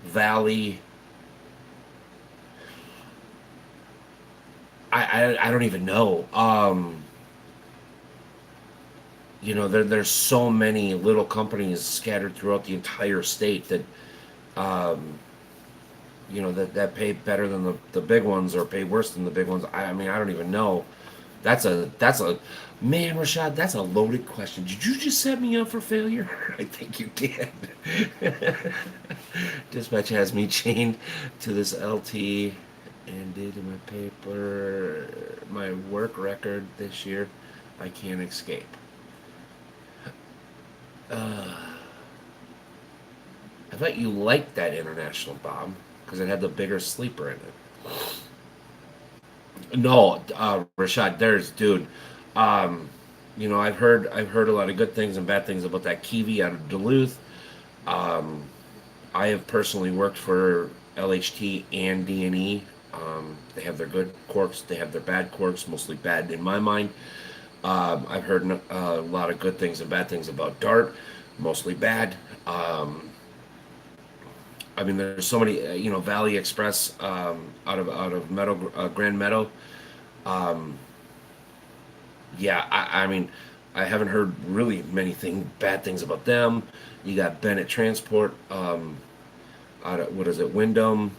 Valley. I don't even know. There's so many little companies scattered throughout the entire state that um, that pay better than the big ones or pay worse than the big ones. I mean, I don't even know. That's a man, Rashad. That's a loaded question. Did you just set me up for failure? I think you did. Dispatch has me chained to this LT and did my paper, my work record this year. I can't escape. I thought you liked that international bomb because it had the bigger sleeper in it. No, Rashad, dude. Um, I've heard a lot of good things and bad things about that Kiwi out of Duluth. Um, I have personally worked for LHT and D&E. They have their good quirks, they have their bad quirks, mostly bad in my mind. I've heard a lot of good things and bad things about Dart, mostly bad. I mean, there's so many, Valley Express out of Meadow, Grand Meadow. Um, yeah, I mean, I haven't heard really many bad things about them. You got Bennett Transport, out of what is it, Wyndham.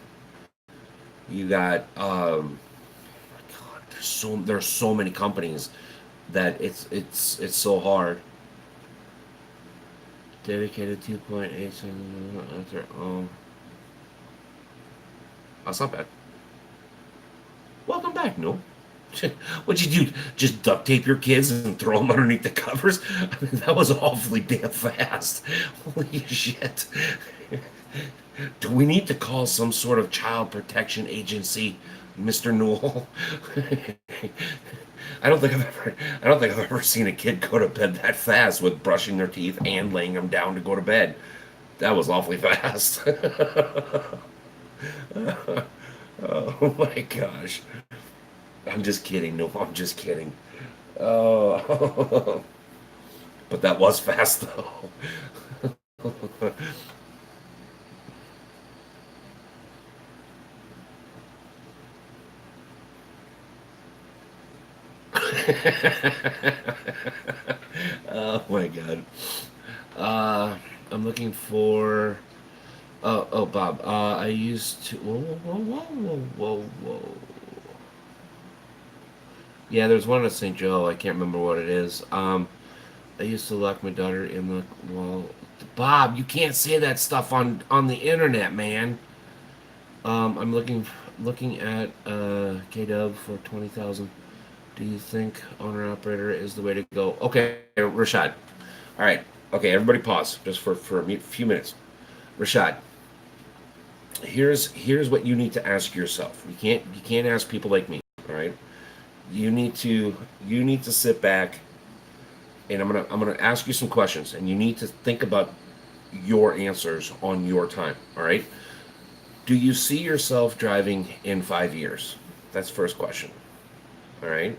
You got God, there's so many companies that it's so hard. Dedicated 2.8. Oh, that's not bad. Welcome back, no. What'd you do? Just duct tape your kids and throw them underneath the covers? I mean, that was awfully damn fast. Holy shit. Do we need to call some sort of child protection agency, Mr. Newell? I don't think I've ever seen a kid go to bed that fast with brushing their teeth and laying them down to go to bed. That was awfully fast. Oh my gosh. I'm just kidding. No, I'm just kidding. Oh, but that was fast though. Oh my god. Uh, I'm looking for. Oh, Bob. I used to. Whoa, whoa, whoa, whoa, whoa, whoa. Yeah, there's one at St. Joe. I can't remember what it is. I used to lock my daughter in the well. Bob, you can't say that stuff on the internet, man. I'm looking at KW for 20,000. Do you think owner operator is the way to go? Okay, Rashad. All right. Okay, everybody pause just for a few minutes. Rashad, here's what you need to ask yourself. You can't ask people like me. All right. You need to you need to sit back and I'm gonna ask you some questions and you need to think about your answers on your time. All right. Do you see yourself driving in 5 years? That's the first question. All right.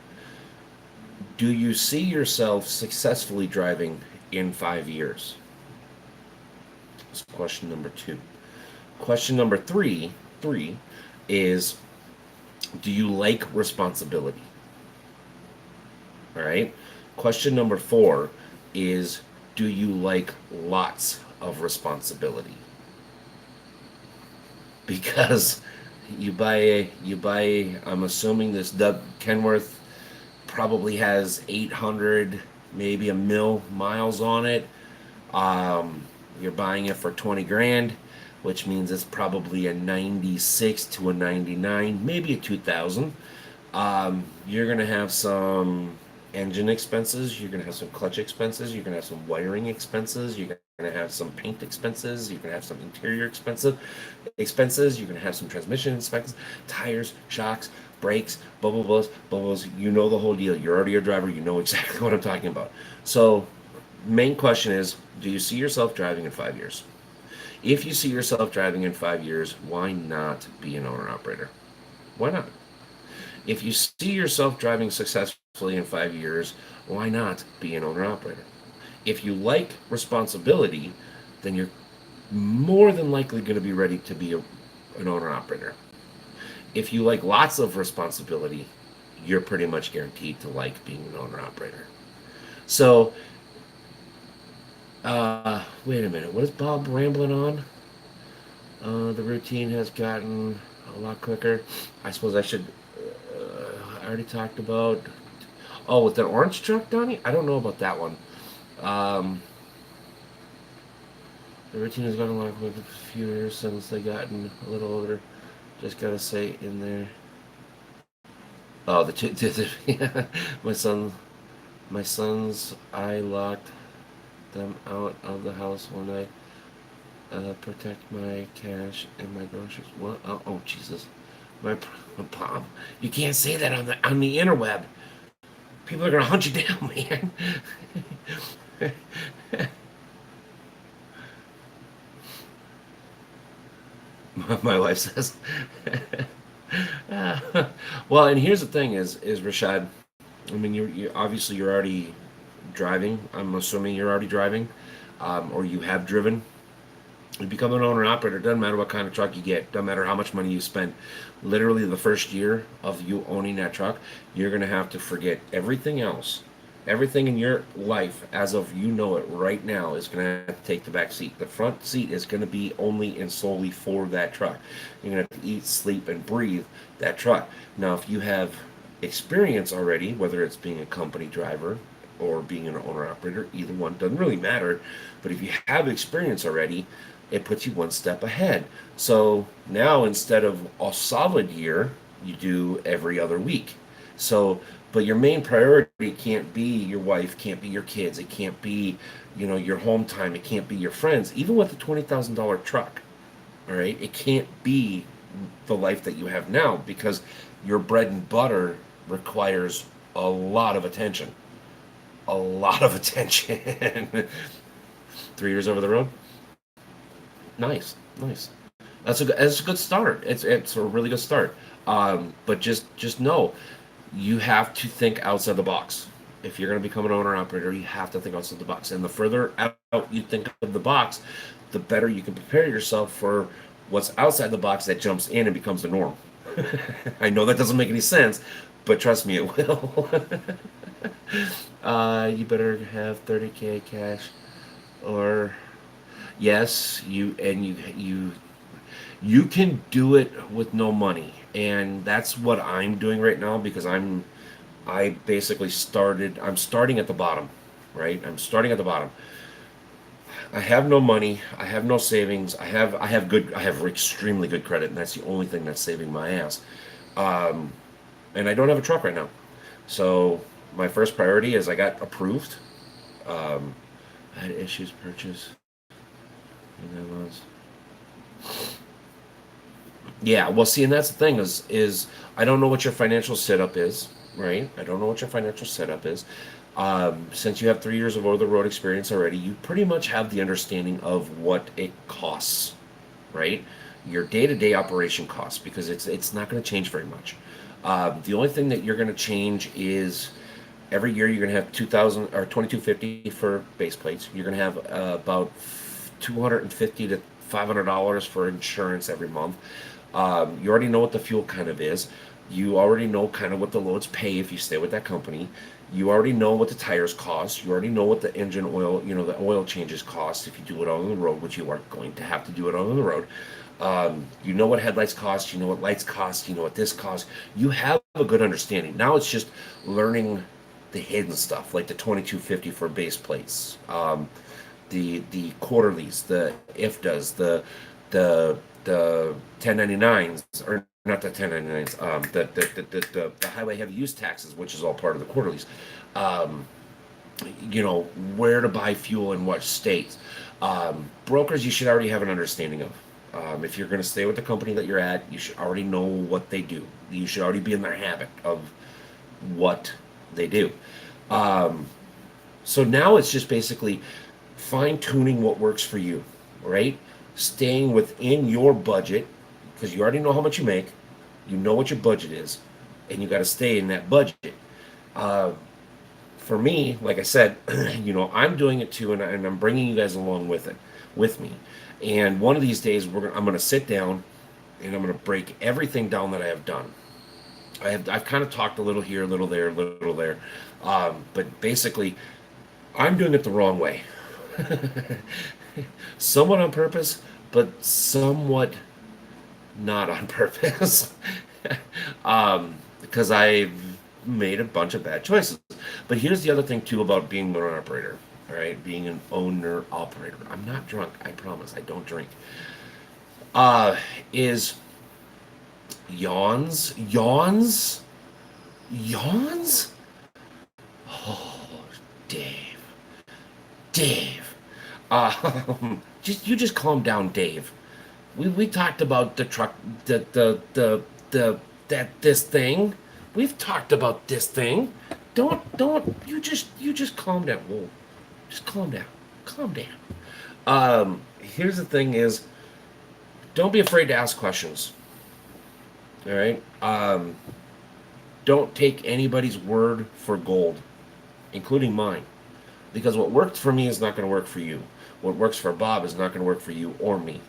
Do you see yourself successfully driving in 5 years? That's question number two. Question number three is, do you like responsibility? All right. Question number four is, do you like lots of responsibility? Because I'm assuming this Doug Kenworth probably has 800, maybe a mil miles on it. You're buying it for 20 grand, which means it's probably a 96 to a 99, maybe a 2000. You're going to have some engine expenses, you're going to have some clutch expenses, you're going to have some wiring expenses, you're going to have some paint expenses, you're going to have some interior expenses, you're going to have some transmission expenses, tires, shocks, brakes, bubbles, bubbles. You know the whole deal. You're already a driver. You know exactly what I'm talking about. So, main question is, do you see yourself driving in 5 years? If you see yourself driving in 5 years, why not be an owner operator? Why not? If you see yourself driving successfully in 5 years, why not be an owner operator? If you like responsibility, then you're more than likely going to be ready to be an owner operator. If you like lots of responsibility, you're pretty much guaranteed to like being an owner operator. So, wait a minute. What is Bob rambling on? The routine has gotten a lot quicker. I suppose I should. I already talked about. Oh, with the orange truck, Donnie? I don't know about that one. Um, the routine has gotten a lot quicker a few years since they gotten a little older. Just gotta say in there. Oh, yeah, my son, my sons. I locked them out of the house when I protect my cash and my groceries. What? Oh, Jesus. My Bob, you can't say that on the interweb. People are gonna hunt you down, man. My wife says. Well, and here's the thing: is Rashad. I mean, you obviously you're already driving. I'm assuming you're already driving, or you have driven. You become an owner and operator. Doesn't matter what kind of truck you get. Doesn't matter how much money you spend. Literally, the first year of you owning that truck, you're gonna have to forget everything else. Everything in your life, as of you know it right now, is gonna have to take the back seat. The front seat is gonna be only and solely for that truck. You're gonna have to eat, sleep, and breathe that truck. Now, if you have experience already, whether it's being a company driver or being an owner operator, either one doesn't really matter. But if you have experience already, it puts you one step ahead. So now instead of a solid year, you do every other week. So, but your main priority can't be your wife, can't be your kids, it can't be, your home time, it can't be your friends, even with a $20,000 truck. All right, it can't be the life that you have now because your bread and butter requires a lot of attention. A lot of attention. 3 years over the road? Nice, nice. That's a good start. It's a really good start. But just know you have to think outside the box. If you're going to become an owner operator, you have to think outside the box. And the further out you think of the box, the better you can prepare yourself for what's outside the box that jumps in and becomes the norm. I know that doesn't make any sense, but trust me, it will. You better have 30K cash, or yes, you can do it with no money, and that's what I'm doing right now because I basically started. I'm starting at the bottom, right? I'm starting at the bottom. I have no money. I have no savings. I have extremely good credit, and that's the only thing that's saving my ass. Um, and I don't have a truck right now. So my first priority is I got approved. Um, I had issues purchase. And that was Yeah, well, see, and that's the thing is I don't know what your financial setup is, right? I don't know what your financial setup is. Since you have 3 years of over the road experience already, you pretty much have the understanding of what it costs, right? Your day to day operation costs because it's not going to change very much. The only thing that you're going to change is every year you're going to have 2250 for base plates. You're going to have about 250 to $500 for insurance every month. You already know what the fuel kind of is. You already know kind of what the loads pay if you stay with that company. You already know what the tires cost. You already know what the engine oil, the oil changes cost if you do it on the road, which you are going to have to do it on the road. You know what headlights cost. You know what lights cost. You know what this costs. You have a good understanding. Now it's just learning the hidden stuff, like the 2250 for base plates, the quarterlies, the IFTAs, the 1099s, or not the 1099s, the highway heavy use taxes, which is all part of the quarterlies. Um, where to buy fuel in what states. Brokers, you should already have an understanding of. If you're going to stay with the company that you're at, you should already know what they do. You should already be in their habit of what they do. Um, so now it's just basically fine tuning what works for you, right? Staying within your budget because you already know how much you make, you know what your budget is, and you got to stay in that budget. Uh, for me, like I said, I'm doing it too, and I'm bringing you guys along with me. And one of these days, I'm going to sit down and I'm going to break everything down that I have done. I've kind of talked a little here, a little there, a little there, but basically, I'm doing it the wrong way. Somewhat on purpose, but somewhat not on purpose. Because I've made a bunch of bad choices. But here's the other thing too about being an owner operator. All right, being an owner operator. I'm not drunk. I promise. I don't drink. Uh, is yawns, yawns. Oh, Dave, Dave. Just calm down, Dave. We talked about the truck, the that this thing. We've talked about this thing. Don't you just calm down. Whoa, just calm down, calm down. Here's the thing: is don't be afraid to ask questions. All right. Don't take anybody's word for gold, including mine, because what worked for me is not going to work for you. What works for Bob is not going to work for you or me.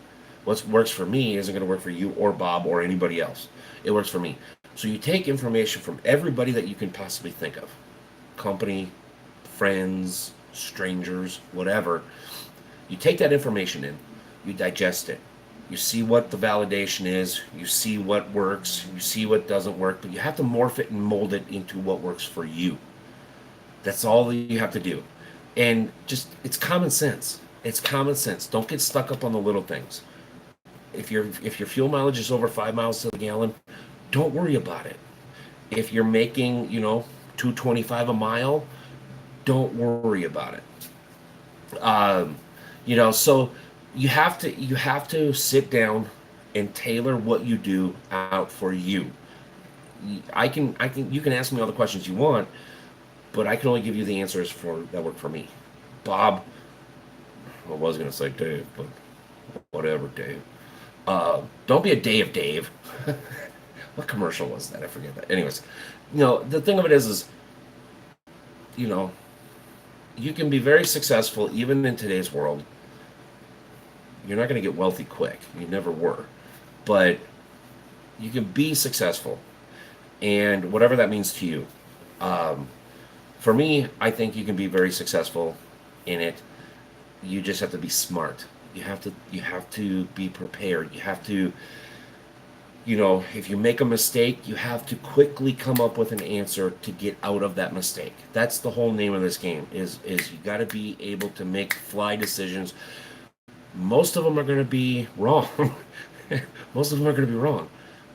What works for me isn't going to work for you or Bob or anybody else. It works for me. So you take information from everybody that you can possibly think of, company, friends, strangers, whatever. You take that information in, you digest it, you see what the validation is, you see what works, you see what doesn't work, but you have to morph it and mold it into what works for you. That's all that you have to do. And just, it's common sense. It's common sense. Don't get stuck up on the little things. If your fuel mileage is over 5 miles to the gallon, don't worry about it. If you're making, 225 a mile, don't worry about it. So you have to sit down and tailor what you do out for you. You can ask me all the questions you want, but I can only give you the answers that work for me. Bob, I was gonna say Dave, but whatever, Dave. Don't be a Dave. What commercial was that? I forget that. Anyways, the thing of it is, you know, you can be very successful even in today's world. You're not going to get wealthy quick. You never were. But you can be successful, and whatever that means to you. Um, for me, I think you can be very successful in it. You just have to be smart. You have to be prepared. You have to, if you make a mistake, you have to quickly come up with an answer to get out of that mistake. That's the whole name of this game. Is you got to be able to make fly decisions. Most of them are going to be wrong. Most of them are going to be wrong,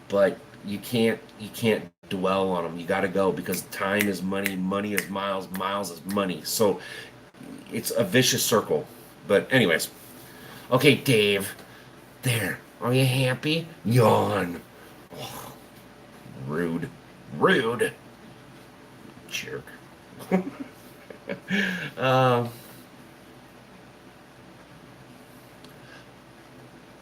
but you can't dwell on them. You got to go because time is money, money is miles, miles is money. So it's a vicious circle. But anyways, okay, Dave. There. Are you happy? Yawn. Oh, rude. Rude. Jerk. uh,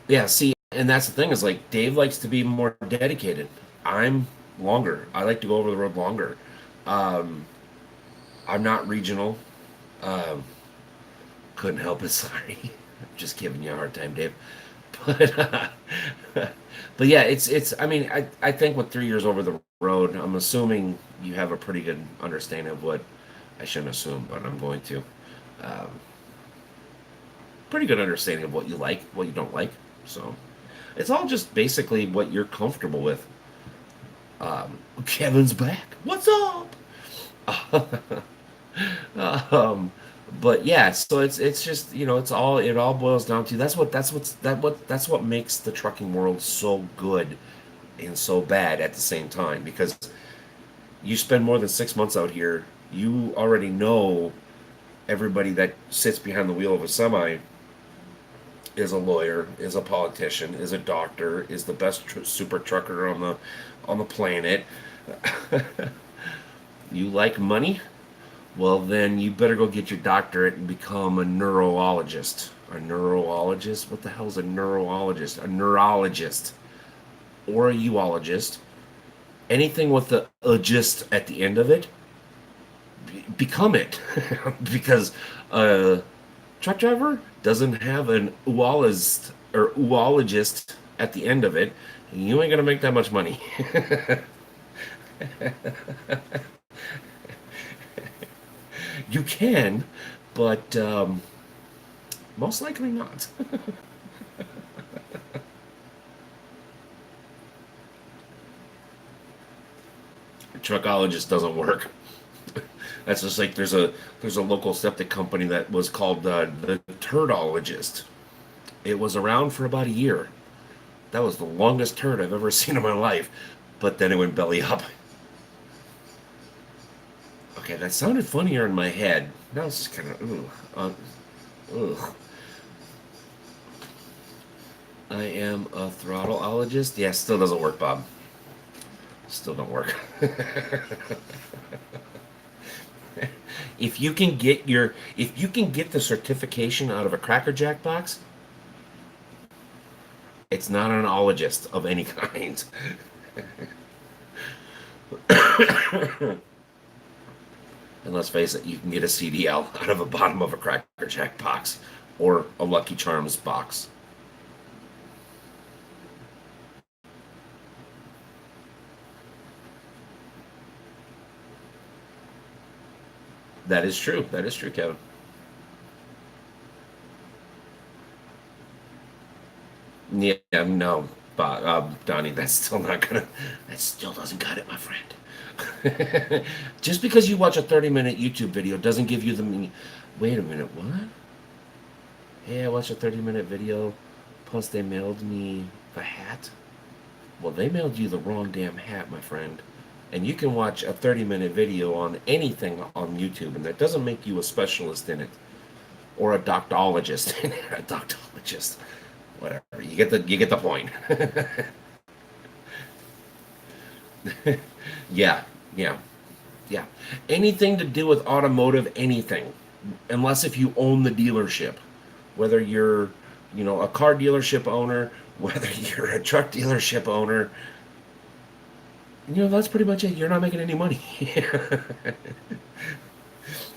yeah, see, and that's the thing is like Dave likes to be more dedicated. I'm longer. I like to go over the road longer. Um, I'm not regional. Um, couldn't help it. Sorry. Just giving you a hard time, Dave. But but yeah, it's. I mean, I think with 3 years over the road, I'm assuming you have a pretty good understanding of what I shouldn't assume, but I'm going to. Um, Pretty good understanding of what you like, what you don't like. So it's all just basically what you're comfortable with. Kevin's back. What's up? um, but yeah, so it's just it all boils down to that's what makes the trucking world so good and so bad at the same time because you spend more than 6 months out here, you already know everybody that sits behind the wheel of a semi is a lawyer, is a politician, is a doctor, is the best super trucker on the planet. You like money? Well, then you better go get your doctorate and become a neurologist. A neurologist? What the hell is a neurologist? A neurologist or a uologist. Anything with the "gist" at the end of it, become it. Because a truck driver doesn't have an uologist or uologist at the end of it. You ain't gonna make that much money. You can, but most likely not. Truckologist doesn't work. That's just like there's a local septic company that was called the Turdologist. It was around for about a year. That was the longest turd I've ever seen in my life. But then it went belly up. Okay, that sounded funnier in my head. Now it's just kind of ugh. I am a throttleologist. Yeah, still doesn't work, Bob. Still don't work. If you can get the certification out of a Cracker Jack box, it's not an ologist of any kind. And let's face it, you can get a CDL out of the bottom of a Cracker Jack box or a Lucky Charms box. That is true. That is true, Kevin. Yeah, no, but Donnie, that's still not gonna. That still doesn't cut it, my friend. Just because you watch a 30-minute YouTube video doesn't give you the meaning. Wait a minute, what? Hey, I watched a 30-minute video. Plus, they mailed me the hat. Well, they mailed you the wrong damn hat, my friend. And you can watch a 30-minute video on anything on YouTube, and that doesn't make you a specialist in it or a doctologist. A doctologist, whatever. You get the point. Yeah, yeah, yeah. Anything to do with automotive, anything, unless if you own the dealership, whether you're a car dealership owner, whether you're a truck dealership owner, that's pretty much it. You're not making any money.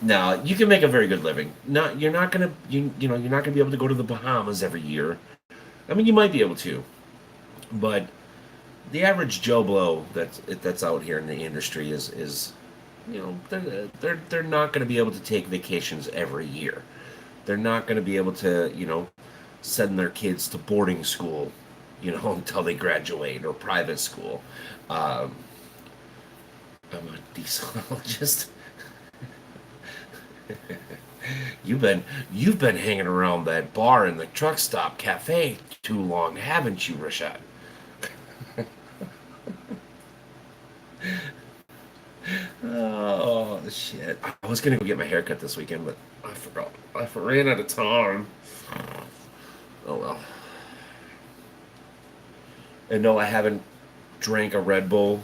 No, you can make a very good living. Not you're not gonna you're not gonna be able to go to the Bahamas every year. I mean, you might be able to, but the average Joe Blow that's out here in the industry is they're not going to be able to take vacations every year. They're not going to be able to send their kids to boarding school, until they graduate or private school. Um, I'm a dieselologist. You've been hanging around that bar in the Truckstop Cafe too long, haven't you, Rashad? Oh shit! I was gonna go get my haircut this weekend, but I forgot. Ran out of time. Oh well. And no, I haven't drank a Red Bull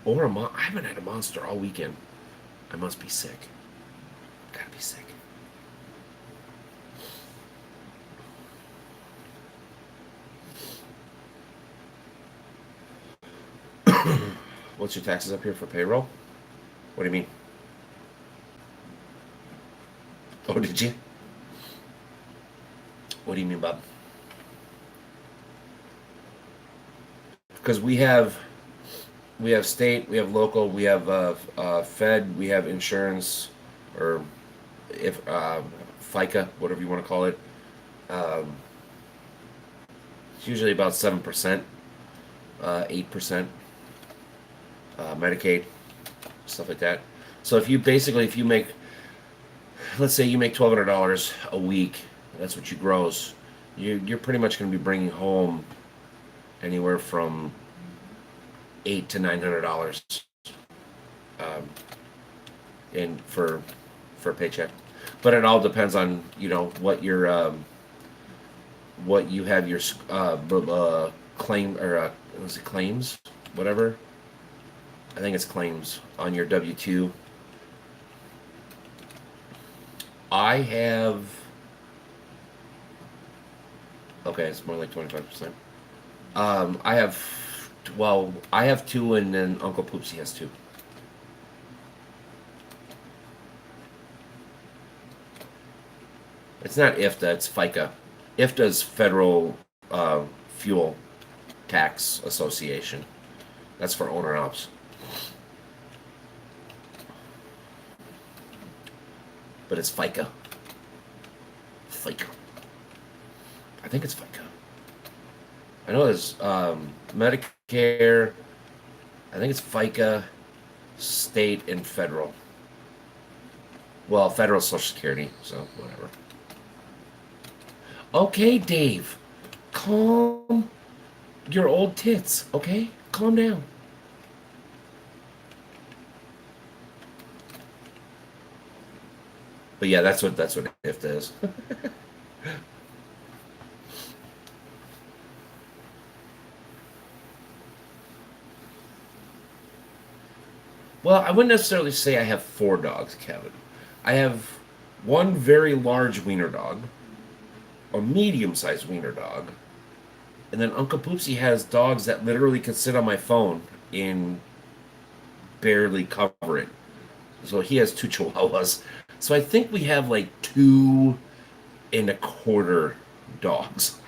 or I haven't had a Monster all weekend. I must be sick. Gotta be sick. What's your taxes up here for payroll? What do you mean? Oh, did you? What do you mean, Bob? Because we have state, we have local, we have Fed, we have insurance, or if FICA, whatever you want to call it. Um, it's usually about 7%, 8%, Medicaid, stuff like that. So if you make, let's say you make $1,200 a week, that's what you gross. You're pretty much going to be bringing home anywhere from $800 to $900 um, in for a paycheck. But it all depends on what you have your claim or was it claims, whatever. I think it's claims on your W-2. I have. Okay, it's more like 25%. I have. Well, I have two, and then Uncle Poopsie has two. It's not IFTA, it's FICA. IFTA's Federal Fuel Tax Association. That's for owner ops. But it's FICA. FICA. I think it's FICA. I know there's Medicare. I think it's FICA, state, and federal. Well, federal Social Security, so whatever. Okay, Dave. Calm your old tits, okay? Calm down. But yeah, that's what IFTA is. Well, I wouldn't necessarily say I have four dogs, Kevin. I have one very large wiener dog, a medium-sized wiener dog, and then Uncle Poopsie has dogs that literally could sit on my phone and barely cover it. So he has two chihuahuas. So I think we have like 2.25 dogs.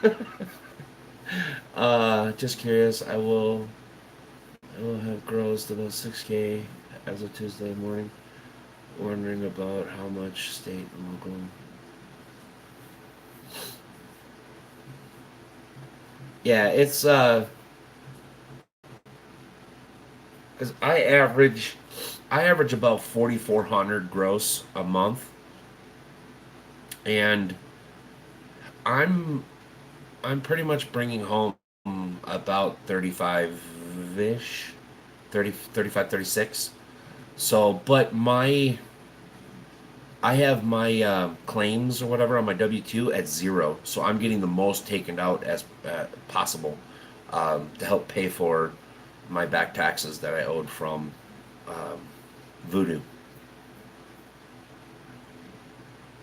Just curious. I will have grossed about 6K as of Tuesday morning. Wondering about how much state and local. Yeah, it's because I average about 4,400 gross a month, and I'm I'm pretty much bringing home about 35 ish, 30, 35, 36. So, but I have my claims or whatever on my W-2 at zero, so I'm getting the most taken out as possible to help pay for my back taxes that I owed from um, Voodoo.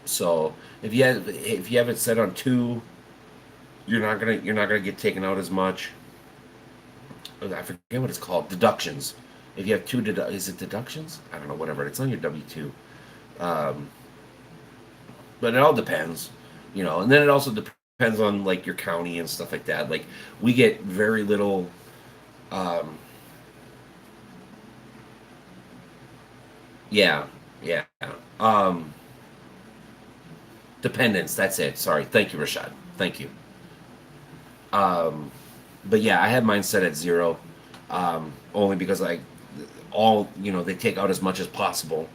So if you have it set on two, You're not gonna get taken out as much. I forget what it's called. Deductions. If you have is it deductions? I don't know. Whatever. It's on your W-2. Um, but it all depends, And then it also depends on like your county and stuff like that. Like we get very little. Um, yeah, yeah. Um, Dependence. That's it. Sorry. Thank you, Rashad. Thank you. Um, but yeah, I had mine set at zero, only because they take out as much as possible,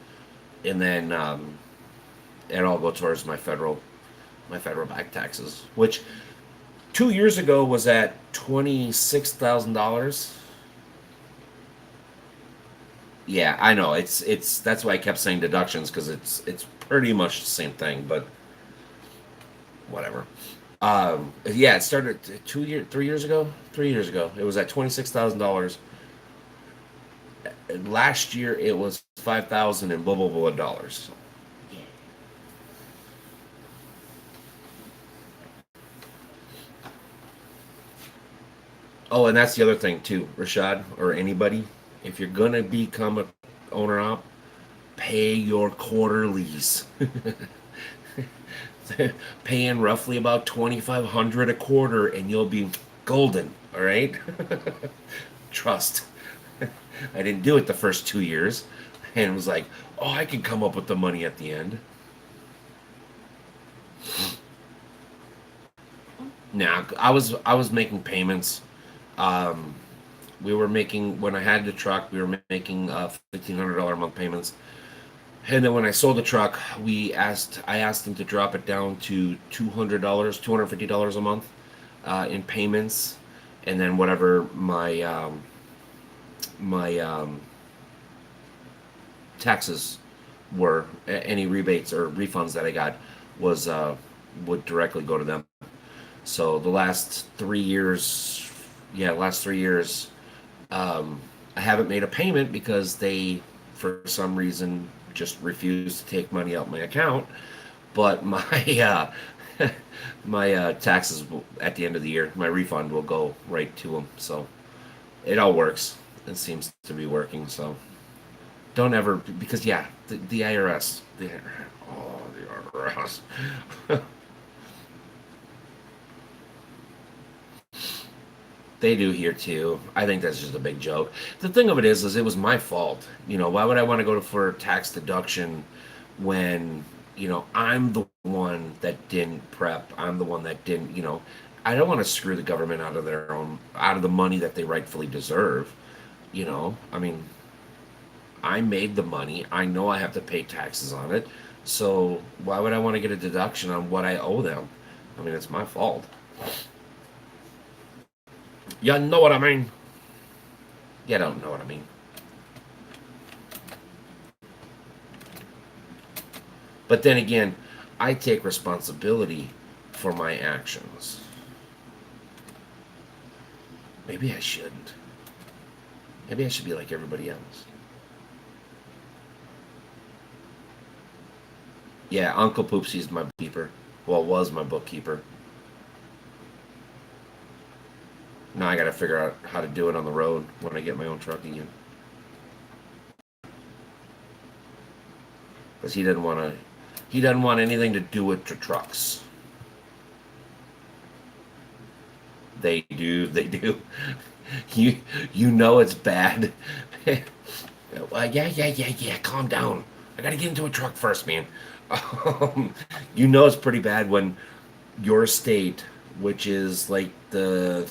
and then it all go towards my federal back taxes, which 2 years ago was at $26,000. Yeah, I know. It's that's why I kept saying deductions because it's pretty much the same thing, but whatever. Yeah, it started 3 years ago. 3 years ago, it was at $26,000. Last year, it was 5,000 and blah blah blah dollars. Oh, and that's the other thing too, Rashad or anybody. If you're gonna become a owner op, pay your quarterlies. Paying roughly about 2,500 a quarter, and you'll be golden. All right, trust. I didn't do it the first 2 years, and was like, oh, I can come up with the money at the end. Now I was making payments. Um, we were making when I had the truck, we were making $1,500 a month payments. And then when I sold the truck, I asked them to drop it down to $200, $250 a month in payments, and then whatever my taxes were, any rebates or refunds that I got was would directly go to them. So the last 3 years, yeah, last 3 years, um, I haven't made a payment because they, for some reason, just refused to take money out my account. But my my taxes at the end of the year, my refund will go right to them. So it all works. It seems to be working. So don't ever, because yeah, the IRS, the IRS. They do here too. I think that's just a big joke. The thing of it is it was my fault. Why would I want to go for tax deduction when, I'm the one that didn't prep. I'm the one that didn't, I don't want to screw the government out of the money that they rightfully deserve. I mean, I made the money. I know I have to pay taxes on it. So why would I want to get a deduction on what I owe them? I mean, it's my fault. You know what I mean? You don't know what I mean. But then again, I take responsibility for my actions. Maybe I shouldn't. Maybe I should be like everybody else. Yeah, Uncle Poopsie's my bookkeeper. Well, was my bookkeeper. Now I gotta figure out how to do it on the road when I get my own truck again. Because he doesn't want anything to do with the trucks. They do, they do. You know it's bad. Yeah. Calm down. I gotta get into a truck first, man. Um, it's pretty bad when your state, which is like the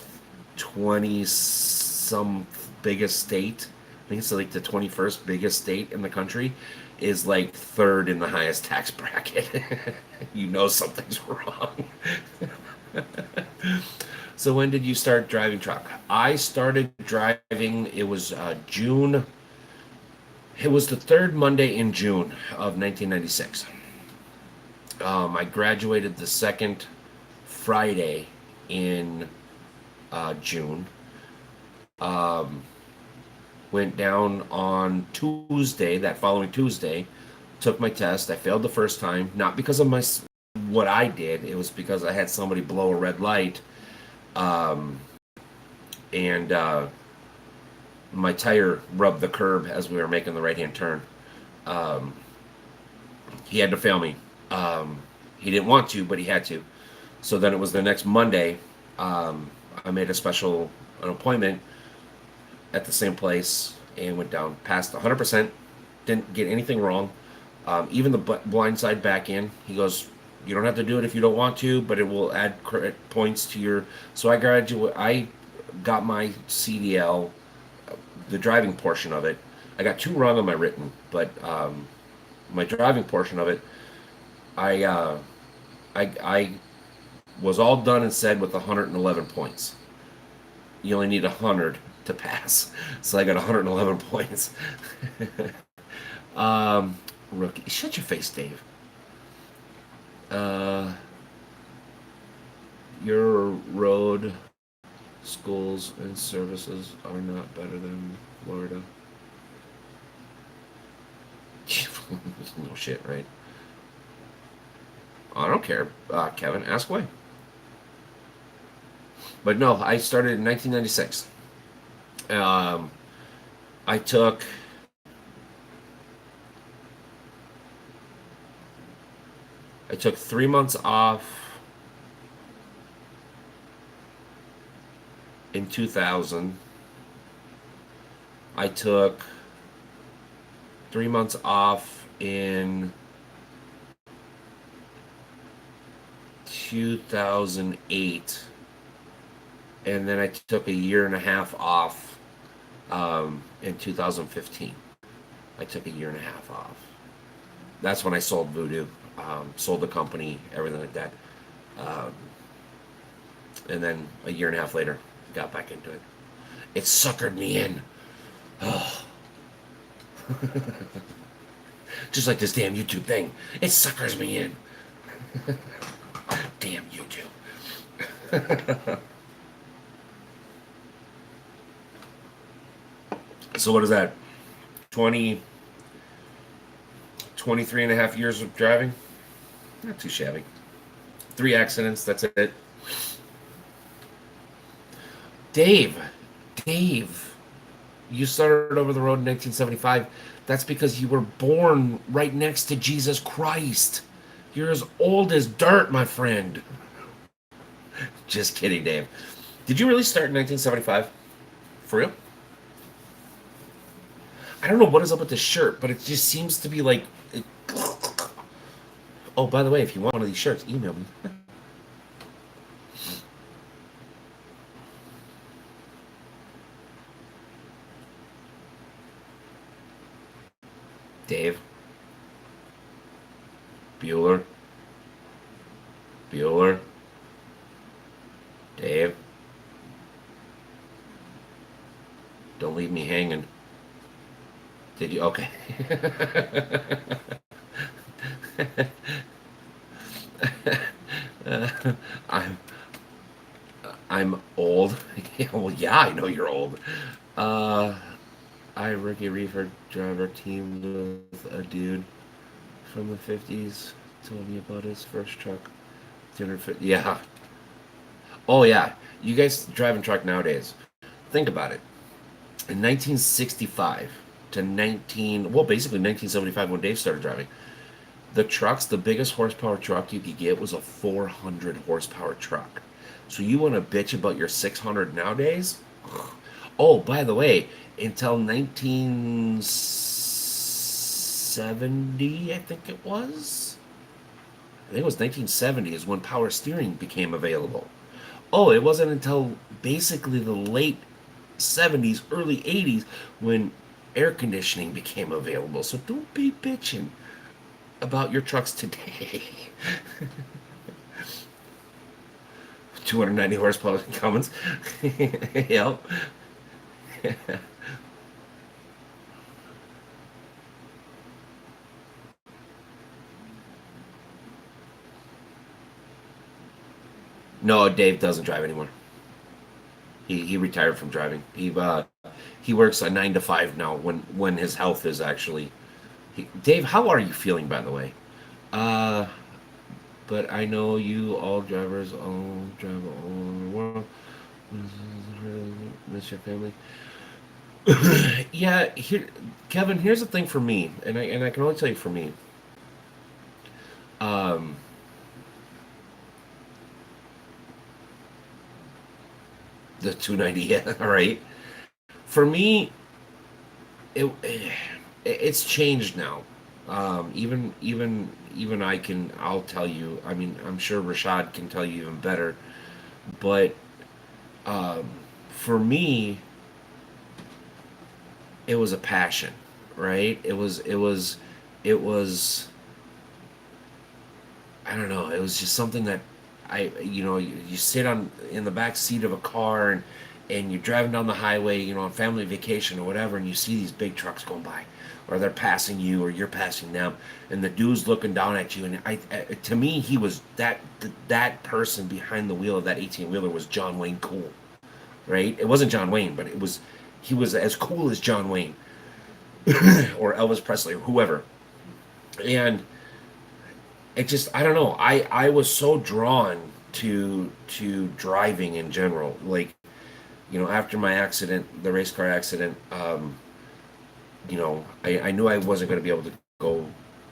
20 some biggest state, I think it's like the 21st biggest state in the country, is like third in the highest tax bracket. Something's wrong. So when did you start driving truck? I started driving, it was June. It was the third Monday in June of 1996. I graduated the second Friday in June. Um, Went down on Tuesday, that following Tuesday, took my test. I failed the first time, not because of my what I did. It was because I had somebody blow a red light, um, and my tire rubbed the curb as we were making the right hand turn. Um, he had to fail me. Um, he didn't want to, but he had to. So then it was the next Monday. I made a special an appointment at the same place and went down, passed 100%, didn't get anything wrong. Even the blind side back in, he goes, you don't have to do it if you don't want to, but it will add credit points to your. So I got my CDL, the driving portion of it. I got two wrong on my written, but my driving portion of it, I uh, I was all done and said with 111 points. You only need 100 to pass, so I got 111 points. um, Rookie, shut your face, Dave. Uh, your road, schools, and services are not better than Florida. No shit, right? I don't care, Kevin. Ask away. But no, I started in 1996. Um, I took I took 3 months off in 2000. I took 3 months off in 2008, and then I took a year and a half off in 2015. I took a year and a half off. That's when I sold Voodoo, sold the company, everything like that. Um, and then a year and a half later, got back into it. It suckered me in. Oh. Just like this damn YouTube thing. It suckers me in. Damn YouTube. So what is that? 20, 23 and a half years of driving? Not too shabby. 3 accidents, that's it. Dave, Dave, you started over the road in 1975. That's because you were born right next to Jesus Christ. You're as old as dirt, my friend. Just kidding, Dave. Did you really start in 1975? For real? I don't know what is up with this shirt, but it just seems to be like. Oh, by the way, if you want one of these shirts, email me. Dave. Bueller. Bueller. Dave. Don't leave me hanging. Did you? Okay. uh, I'm I'm old. Well, yeah, I know you're old. Uh, Ricky Reefer driver teamed with a dude from the 50s. Told me about his first truck. 250. Yeah. Oh yeah. You guys driving truck nowadays. Think about it. In 1965 to basically 1975 when Dave started driving, the biggest horsepower truck you could get was a 400 horsepower truck. So you want to bitch about your 600 nowadays? Oh, by the way, until 1970, I think it was. I think it was 1970 is when power steering became available. Oh, it wasn't until basically the late 70s, early 80s when air conditioning became available. So don't be bitching about your trucks today. 290 horsepower Cummins. Yep. No, Dave doesn't drive anymore. He retired from driving. He works a 9 to 5 now when his health is actually. Dave, how are you feeling, by the way? Uh, but I know you all drivers all drive all over the world. Miss your family. Yeah, here, Kevin. Here's the thing for me, and I can only tell you for me. Um, the 290. Yeah, all right. For me, it's changed now. Even I'll tell you. I mean, I'm sure Rashad can tell you even better. But um, for me, it was a passion, right? It was I don't know. It was just something that you sit on in the back seat of a car and you're driving down the highway, on family vacation or whatever, and you see these big trucks going by, or they're passing you, or you're passing them, and the dude's looking down at you. And to me, he was that person behind the wheel of that 18 wheeler was John Wayne cool, right? It wasn't John Wayne, but he was as cool as John Wayne or Elvis Presley or whoever, and it just I don't know. I was so drawn to driving in general. Like, after my accident, the race car accident, I knew I wasn't going to be able to go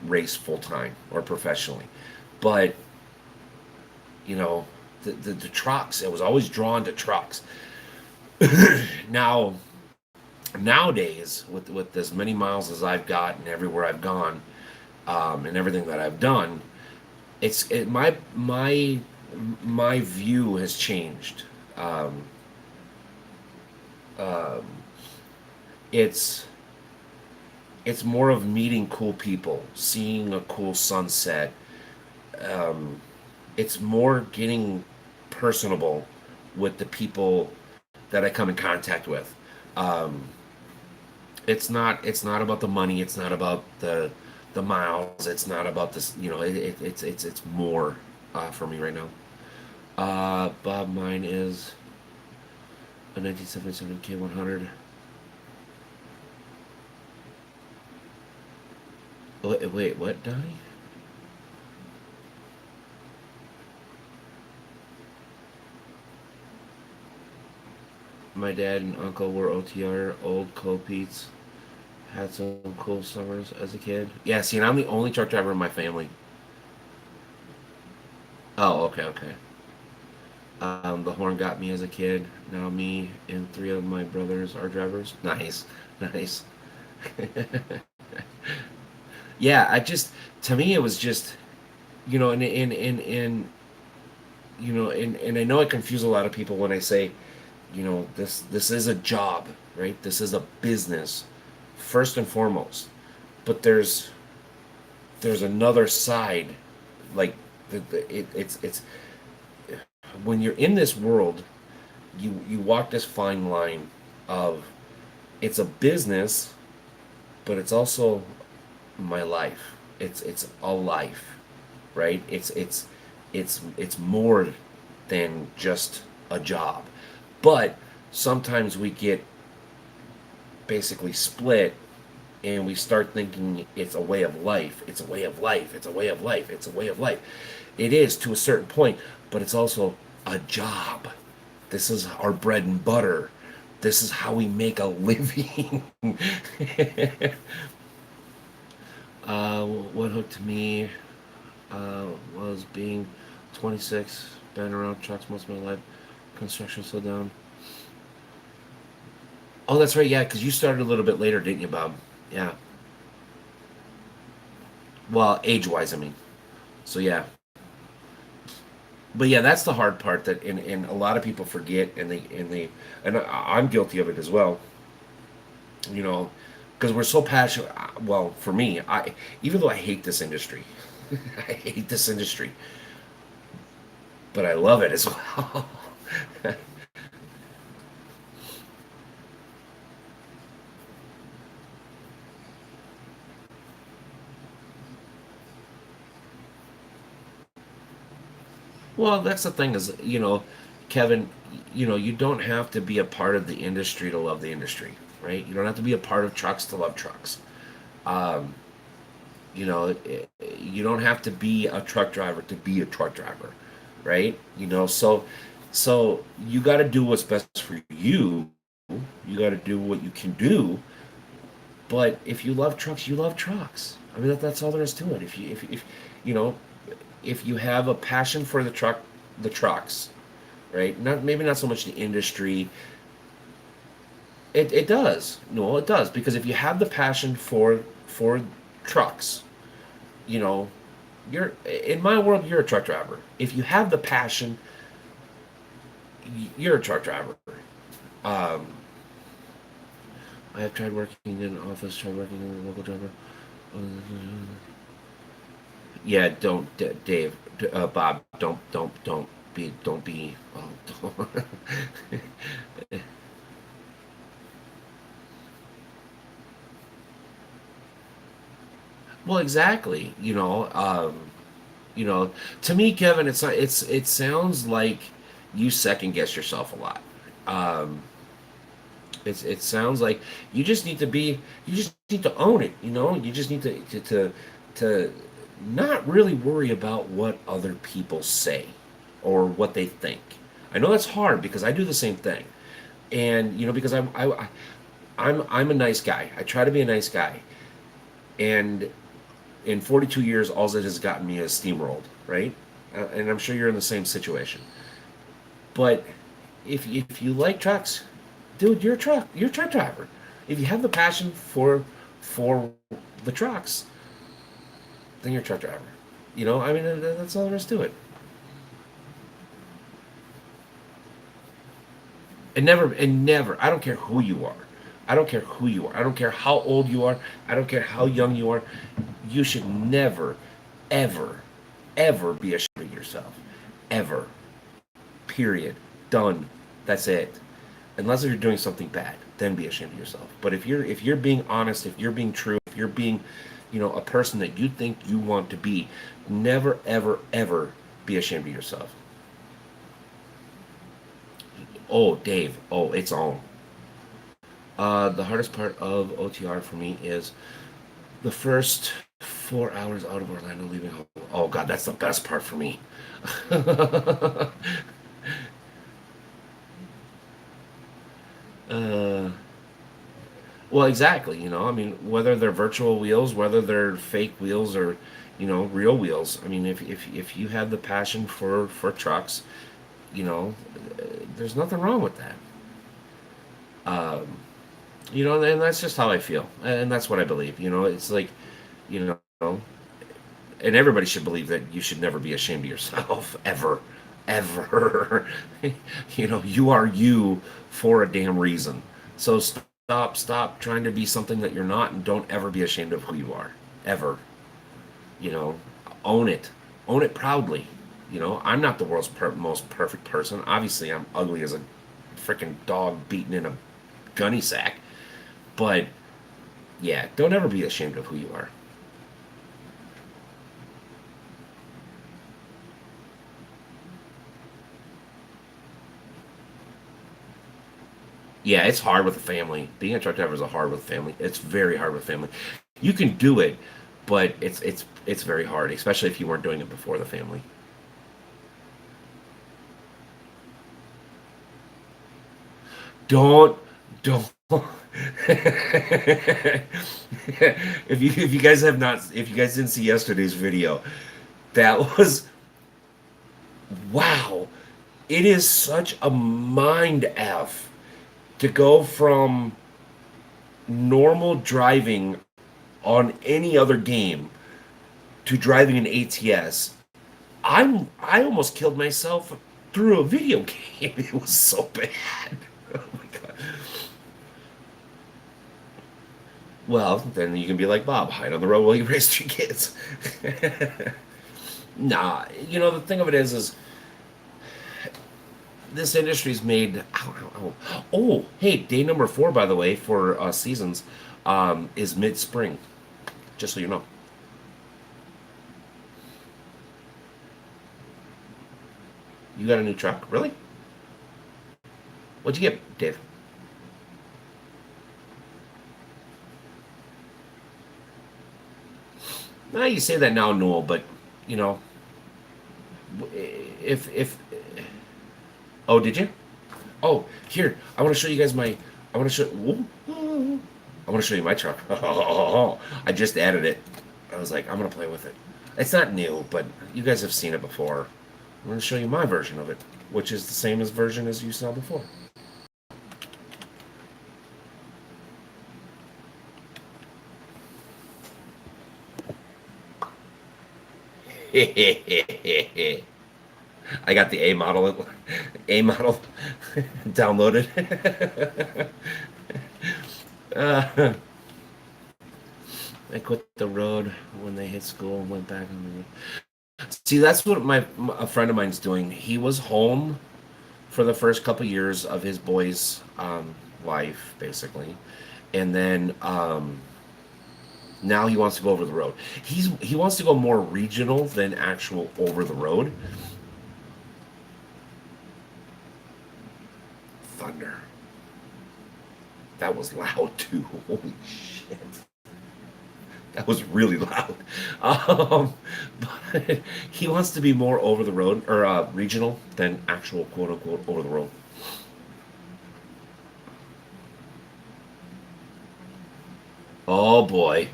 race full time or professionally, but you know the trucks. I was always drawn to trucks. Now nowadays, with as many miles as I've got and everywhere I've gone, and everything that I've done, my view has changed. Um, um, it's it's more of meeting cool people, seeing a cool sunset. Um, it's more getting personable with the people that I come in contact with. Um, it's not about the money. It's not about the miles. It's not about this. It's more for me right now. Bob, mine is a 1977 K100. Wait, what, Donnie? My dad and uncle were OTR, old Copeets. Had some cool summers as a kid. Yeah, see, and I'm the only truck driver in my family. Oh, okay, okay. The horn got me as a kid. Now me and three of my brothers are drivers. Nice, nice. Yeah, to me it was just, and I know I confuse a lot of people when I say, this is a job, right? This is a business, first and foremost. But there's another side, like it's when you're in this world, you walk this fine line of it's a business, but it's also my life. It's a life, right? It's more than just a job. But sometimes we get basically split and we start thinking it's a way of life. It's a way of life. It's a way of life. It's a way of life. It is to a certain point, but it's also a job. This is our bread and butter. This is how we make a living. what hooked me was being 26, been around trucks most of my life. Construction slowed down. Oh, that's right. Yeah, because you started a little bit later, didn't you, Bob? Yeah. Well, age-wise, I mean. So yeah. But yeah, that's the hard part that and a lot of people forget, and I'm guilty of it as well. You know, because we're so passionate. Well, for me, I even though I hate this industry, I hate this industry, but I love it as well. Well, that's the thing is, Kevin, you don't have to be a part of the industry to love the industry, right? You don't have to be a part of trucks to love trucks. Um, You know, you don't have to be a truck driver to be a truck driver, right? So you got to do what's best for you. You got to do what you can do. But if you love trucks, you love trucks. I mean, that's all there is to it. If you know, if you have a passion for the trucks, right? Not maybe not so much the industry. It does. No, it does because if you have the passion for trucks, you know, you're in my world. You're a truck driver. If you have the passion, you're a truck driver. Um, I have tried working in an office. Tried working in a local driver. Yeah, don't, Dave, Bob, don't be. Oh, don't. Well, exactly. You know, to me, Kevin, it's not. It sounds like you second guess yourself a lot. Um, it sounds like you just need to be. You just need to own it. You just need to not really worry about what other people say or what they think. I know that's hard because I do the same thing, and because I'm a nice guy. I try to be a nice guy, and in 42 years, all it has gotten me is steamrolled, right? And I'm sure you're in the same situation. But if you like trucks, dude, you're a truck driver. If you have the passion for the trucks, then you're a truck driver. I mean, that's all there is to it. And never, I don't care who you are. I don't care who you are. I don't care how old you are. I don't care how young you are. You should never, ever, ever be ashamed of yourself. Ever. Period. Done. That's it. Unless you're doing something bad, then be ashamed of yourself. But if you're being honest, if you're being true, if you're being, a person that you think you want to be, never, ever, ever be ashamed of yourself. Oh, Dave. Oh, it's on. The hardest part of OTR for me is the first 4 hours out of Orlando leaving home. Oh God, that's the best part for me. uh, well, exactly. I mean, whether they're virtual wheels, whether they're fake wheels, or real wheels. I mean, if you have the passion for trucks, there's nothing wrong with that. Um, and that's just how I feel, and that's what I believe. It's like, you know, and everybody should believe that you should never be ashamed of yourself ever, ever. You are you for a damn reason. So stop trying to be something that you're not, and don't ever be ashamed of who you are, ever. You know, own it, own it proudly. I'm not the world's most perfect person. Obviously, I'm ugly as a freaking dog beaten in a gunny sack. But yeah, don't ever be ashamed of who you are. Yeah, it's hard with a family. Being a truck driver is a hard with family. It's very hard with family. You can do it, but it's very hard, especially if you weren't doing it before the family. Don't don't. If you guys have not, if you guys didn't see yesterday's video, that was, wow. It is such a mind f to go from normal driving on any other game to driving an ATS. I almost killed myself through a video game. It was so bad. Oh my god. Well, then you can be like Bob, hide on the road while you raise three kids. Nah, the thing of it is this industry's made. Ow, ow, ow. Oh, hey, day number 4, by the way, for seasons, is mid spring. Just so you know. You got a new truck, really? What'd you get, Dave? Now you say that now, Noel, but you know, if oh, did you? Oh, here, I want to show you guys my. I want to show. I want to show you my truck. I just added it. I was like, I'm gonna play with it. It's not new, but you guys have seen it before. I'm gonna show you my version of it, which is the same as version as you saw before. I got the A model, A model downloaded. uh, I quit the road when they hit school and went back on the road. See, that's what a friend of mine's doing. He was home for the first couple years of his boy's life, basically, and then now he wants to go over the road. He wants to go more regional than actual over the road. Thunder. That was loud too. Holy shit. That was really loud. Um, but he wants to be more over the road or regional than actual quote unquote over the road. Oh boy.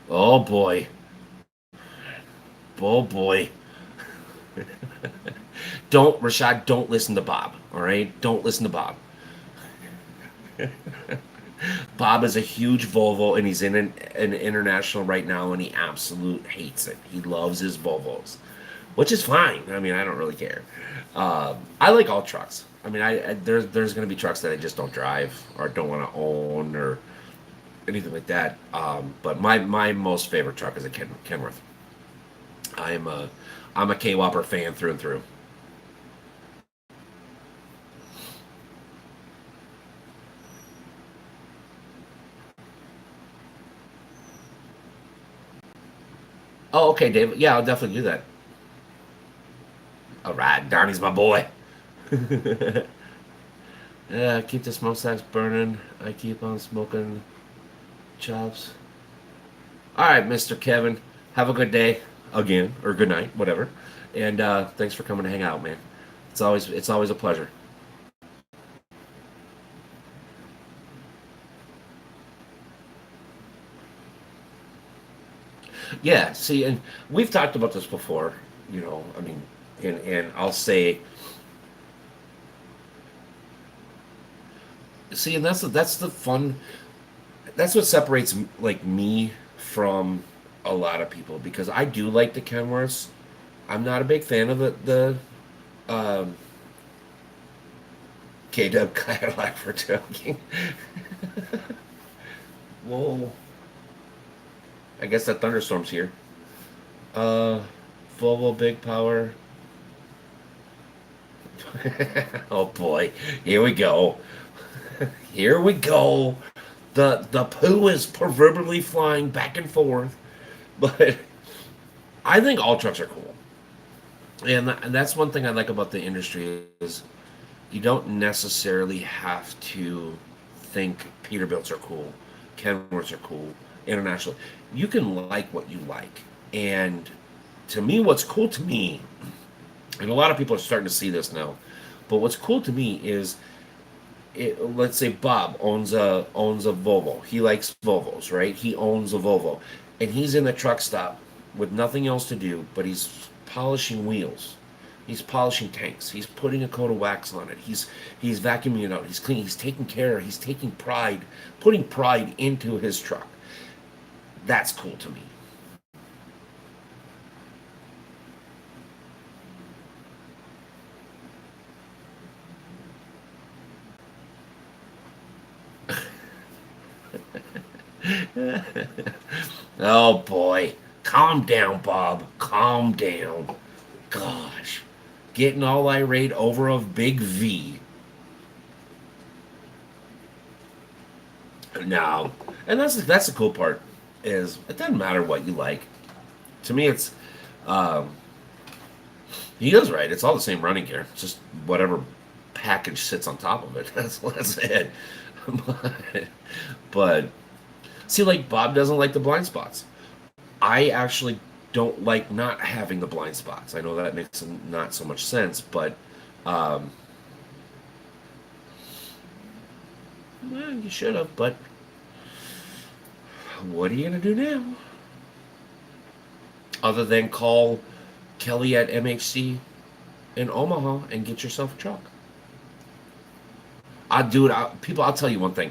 Oh boy. Oh boy. Don't, Rashad, don't listen to Bob. All right? Don't listen to Bob. Bob is a huge Volvo and he's in an international right now and he absolute hates it. He loves his Volvos, which is fine. I mean, I don't really care. I like all trucks. I mean, there's going to be trucks that I just don't drive or don't want to own or anything like that. But my most favorite truck is a Kenworth. I'm a I'm a K Whopper fan through and through. Oh, okay, David. Yeah, I'll definitely do that. All right, Donnie's my boy. Yeah, keep the smokestacks burning. I keep on smoking chops. All right, Mr. Kevin. Have a good day again, or good night, whatever. And thanks for coming to hang out, man. It's always a pleasure. Yeah. See, and we've talked about this before. I mean, and I'll say, see, and that's the fun. That's what separates like me from a lot of people because I do like the Kenworths. I'm not a big fan of the KW Cadillac for joking. Whoa. I guess that thunderstorm's here. Uh, Volvo Big Power. Oh boy, here we go. Here we go. The poo is proverbially flying back and forth, but I think all trucks are cool, and that's one thing I like about the industry is you don't necessarily have to think Peterbilts are cool, Kenworths are cool, international. You can like what you like, and to me, what's cool to me, and a lot of people are starting to see this now, but what's cool to me is let's say Bob owns a Volvo. He likes Volvos, right? He owns a Volvo, and he's in the truck stop with nothing else to do, but he's polishing wheels. He's polishing tanks. He's putting a coat of wax on it. He's vacuuming it out. He's cleaning. He's taking care. He's taking pride, putting pride into his truck. That's cool to me. Oh boy, calm down, Bob. Calm down. Gosh, getting all irate over a big V. No, and that's the cool part is it doesn't matter what you like. To me, it's um, he is right. It's all the same running gear. It's just whatever package sits on top of it. That's it. but, but see, like Bob doesn't like the blind spots. I actually don't like not having the blind spots. I know that makes not so much sense, but um, well, you should have. But what are you gonna do now? Other than call Kelly at MHC in Omaha and get yourself a truck. I do it. People, I'll tell you one thing.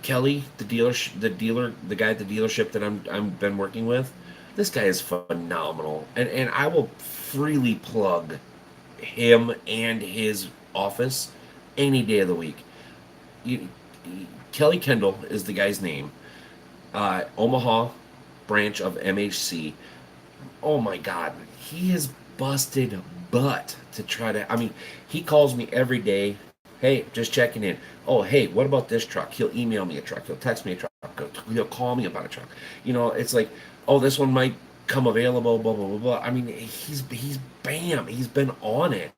Kelly, the guy at the dealership that I'm been working with, this guy is phenomenal, and I will freely plug him and his office any day of the week. You, Kelly Kendall is the guy's name. Omaha branch of MHC. Oh my God, he has busted butt to try to. I mean, he calls me every day. Hey, just checking in. Oh, hey, what about this truck? He'll email me a truck. He'll text me a truck. He'll call me about a truck. It's like, oh, this one might come available. Blah blah blah blah. I mean, he's bam. He's been on it.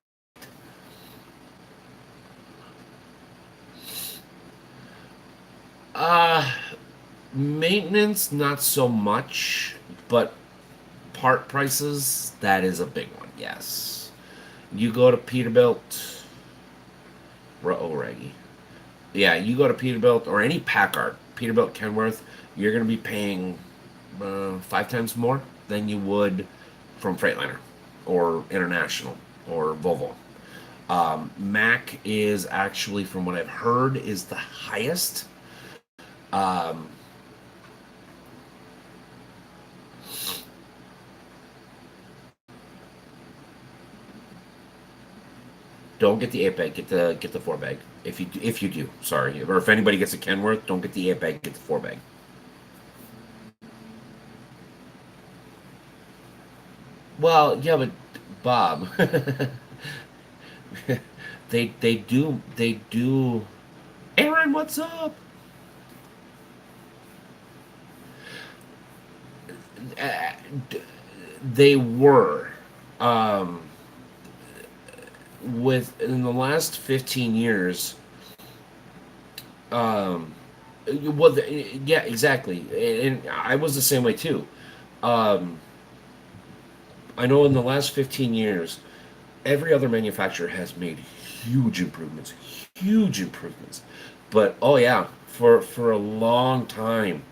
Uh Maintenance, not so much, but part prices, that is a big one. Yes, you go to Peterbilt. Oh, Reggie. Yeah, you go to Peterbilt or any Packard, Peterbilt Kenworth, you're going to be paying 5 times more than you would from Freightliner or International or Volvo. Mac is actually, from what I've heard, is the highest. Um, don't get the 8 bag. Get the 4 bag. If you do, sorry, or if anybody gets a Kenworth, don't get the 8 bag. Get the 4 bag. Well, yeah, but Bob, they do. Aaron, what's up? Uh, they were. Um, with in the last 15 years, um, well, yeah, exactly, and I was the same way too. Um, I know in the last 15 years, every other manufacturer has made huge improvements. But oh yeah, for a long time,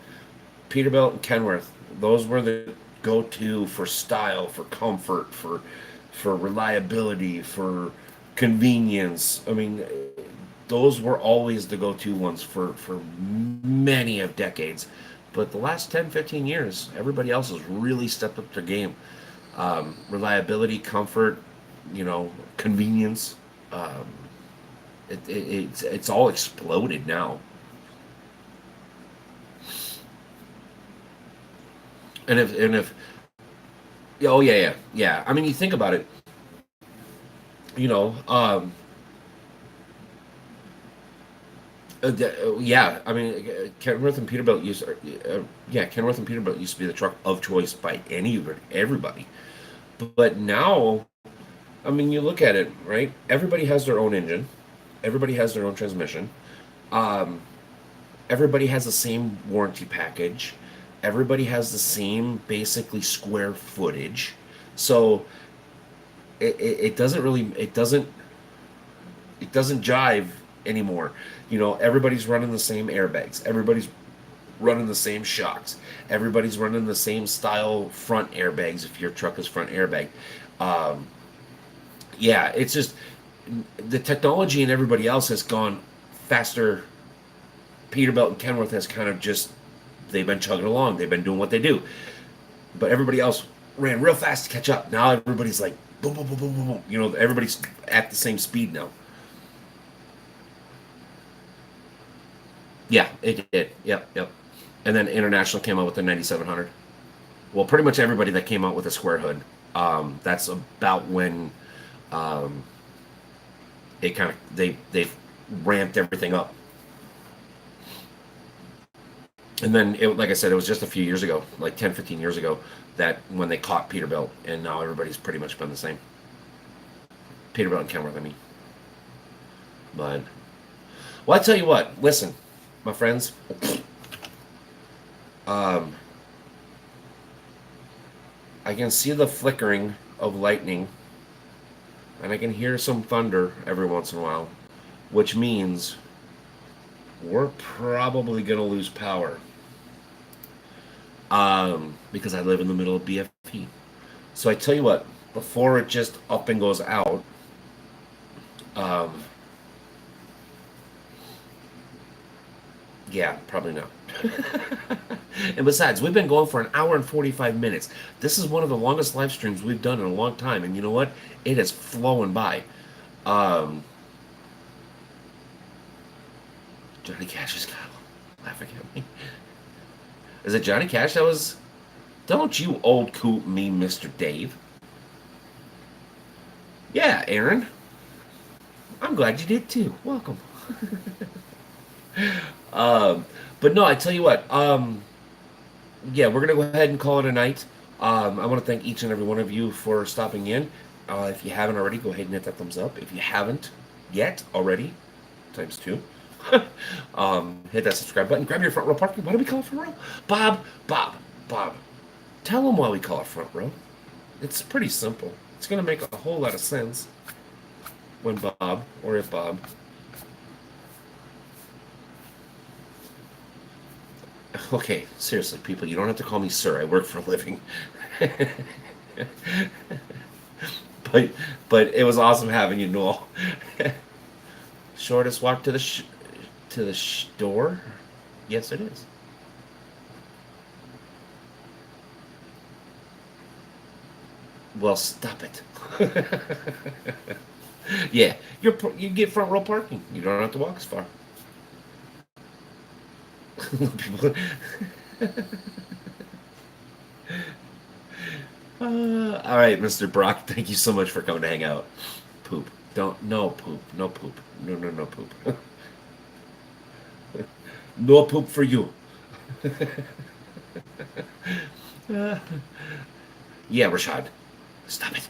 Peterbilt and Kenworth, those were the go-to for style, for comfort, for reliability, for convenience. I mean, those were always the go-to ones for many of decades. But the last 10, 15 years, everybody else has really stepped up their game. Reliability, comfort, convenience. Um, it's all exploded now. And if oh yeah, yeah, yeah. I mean, you think about it. You know, yeah. I mean, Kenworth and Peterbilt yeah, Kenworth and Peterbilt used to be the truck of choice by everybody. But now, I mean, you look at it, right? Everybody has their own engine. Everybody has their own transmission. Um, Everybody has the same warranty package. Everybody has the same basically square footage. So it doesn't really it doesn't jive anymore. Everybody's running the same airbags. Everybody's running the same shocks. Everybody's running the same style front airbags if your truck is front airbag. Um, yeah, it's just the technology and everybody else has gone faster. Peterbilt and Kenworth has kind of just they've been chugging along. They've been doing what they do, but everybody else ran real fast to catch up. Now everybody's like boom, boom, boom, boom, boom, boom. Everybody's at the same speed now. Yeah, it did. Yep, yep. And then International came out with the 9700. Well, pretty much everybody that came out with a square hood. That's about when um, it kind of they ramped everything up. And then, like I said, it was just a few years ago, like 10, 15 years ago, that when they caught Peterbilt, and now everybody's pretty much been the same. Peterbilt and Kenworth, I mean. But, well, I tell you what, listen, my friends, um, I can see the flickering of lightning, and I can hear some thunder every once in a while, which means we're probably going to lose power. Because I live in the middle of BFP. So I tell you what, before it just up and goes out, um, yeah, probably not. And besides, we've been going for an hour and 45 minutes. This is one of the longest live streams we've done in a long time, and you know what? It is flowing by. Um, Johnny Cash is kind of laughing at me. Is it Johnny Cash that was? Don't you old coot me, Mr. Dave. Yeah, Aaron. I'm glad you did too. Welcome. Um, but no, I tell you what. Yeah, we're gonna go ahead and call it a night. I want to thank each and every one of you for stopping in. If you haven't already, go ahead and hit that thumbs up. If you haven't yet already, times two. Hit that subscribe button. Grab your front row parking. Why do we call it front row? Bob. Tell them why we call it front row. It's pretty simple. It's gonna make a whole lot of sense when Bob, or if Bob, okay, seriously, people, you don't have to call me sir. I work for a living. but but it was awesome having you, Noel. Shortest walk to the store? Yes, it is. Well, stop it. Yeah, you get front row parking. You don't have to walk as far. People, all right, Mr. Brock. Thank you so much for coming to hang out. Poop. Don't. No poop. No poop. No poop. No poop for you. Yeah, Rashad. Stop it.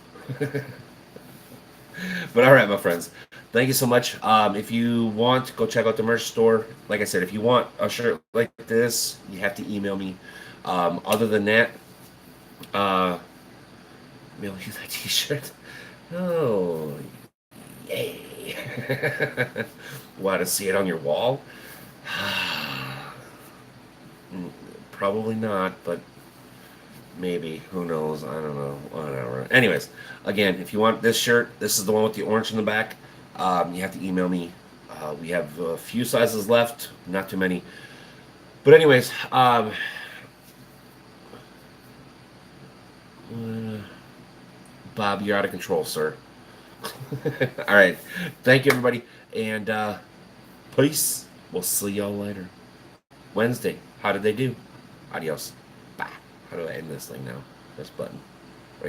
But all right, my friends. Thank you so much. If you want, go check out the merch store. Like I said, if you want a shirt like this, you have to email me. Other than that, mail you that T-shirt. Oh, yay! Want to see it on your wall? Probably not, but maybe. Who knows? I don't know. Whatever. Anyways, again, if you want this shirt, this is the one with the orange in the back. You have to email me. We have a few sizes left, not too many. But anyways, Bob, you're out of control, sir. All right. Thank you, everybody. And peace. We'll see y'all later. Wednesday. How did they do? Adios. Bye. How do I end this thing now? This button.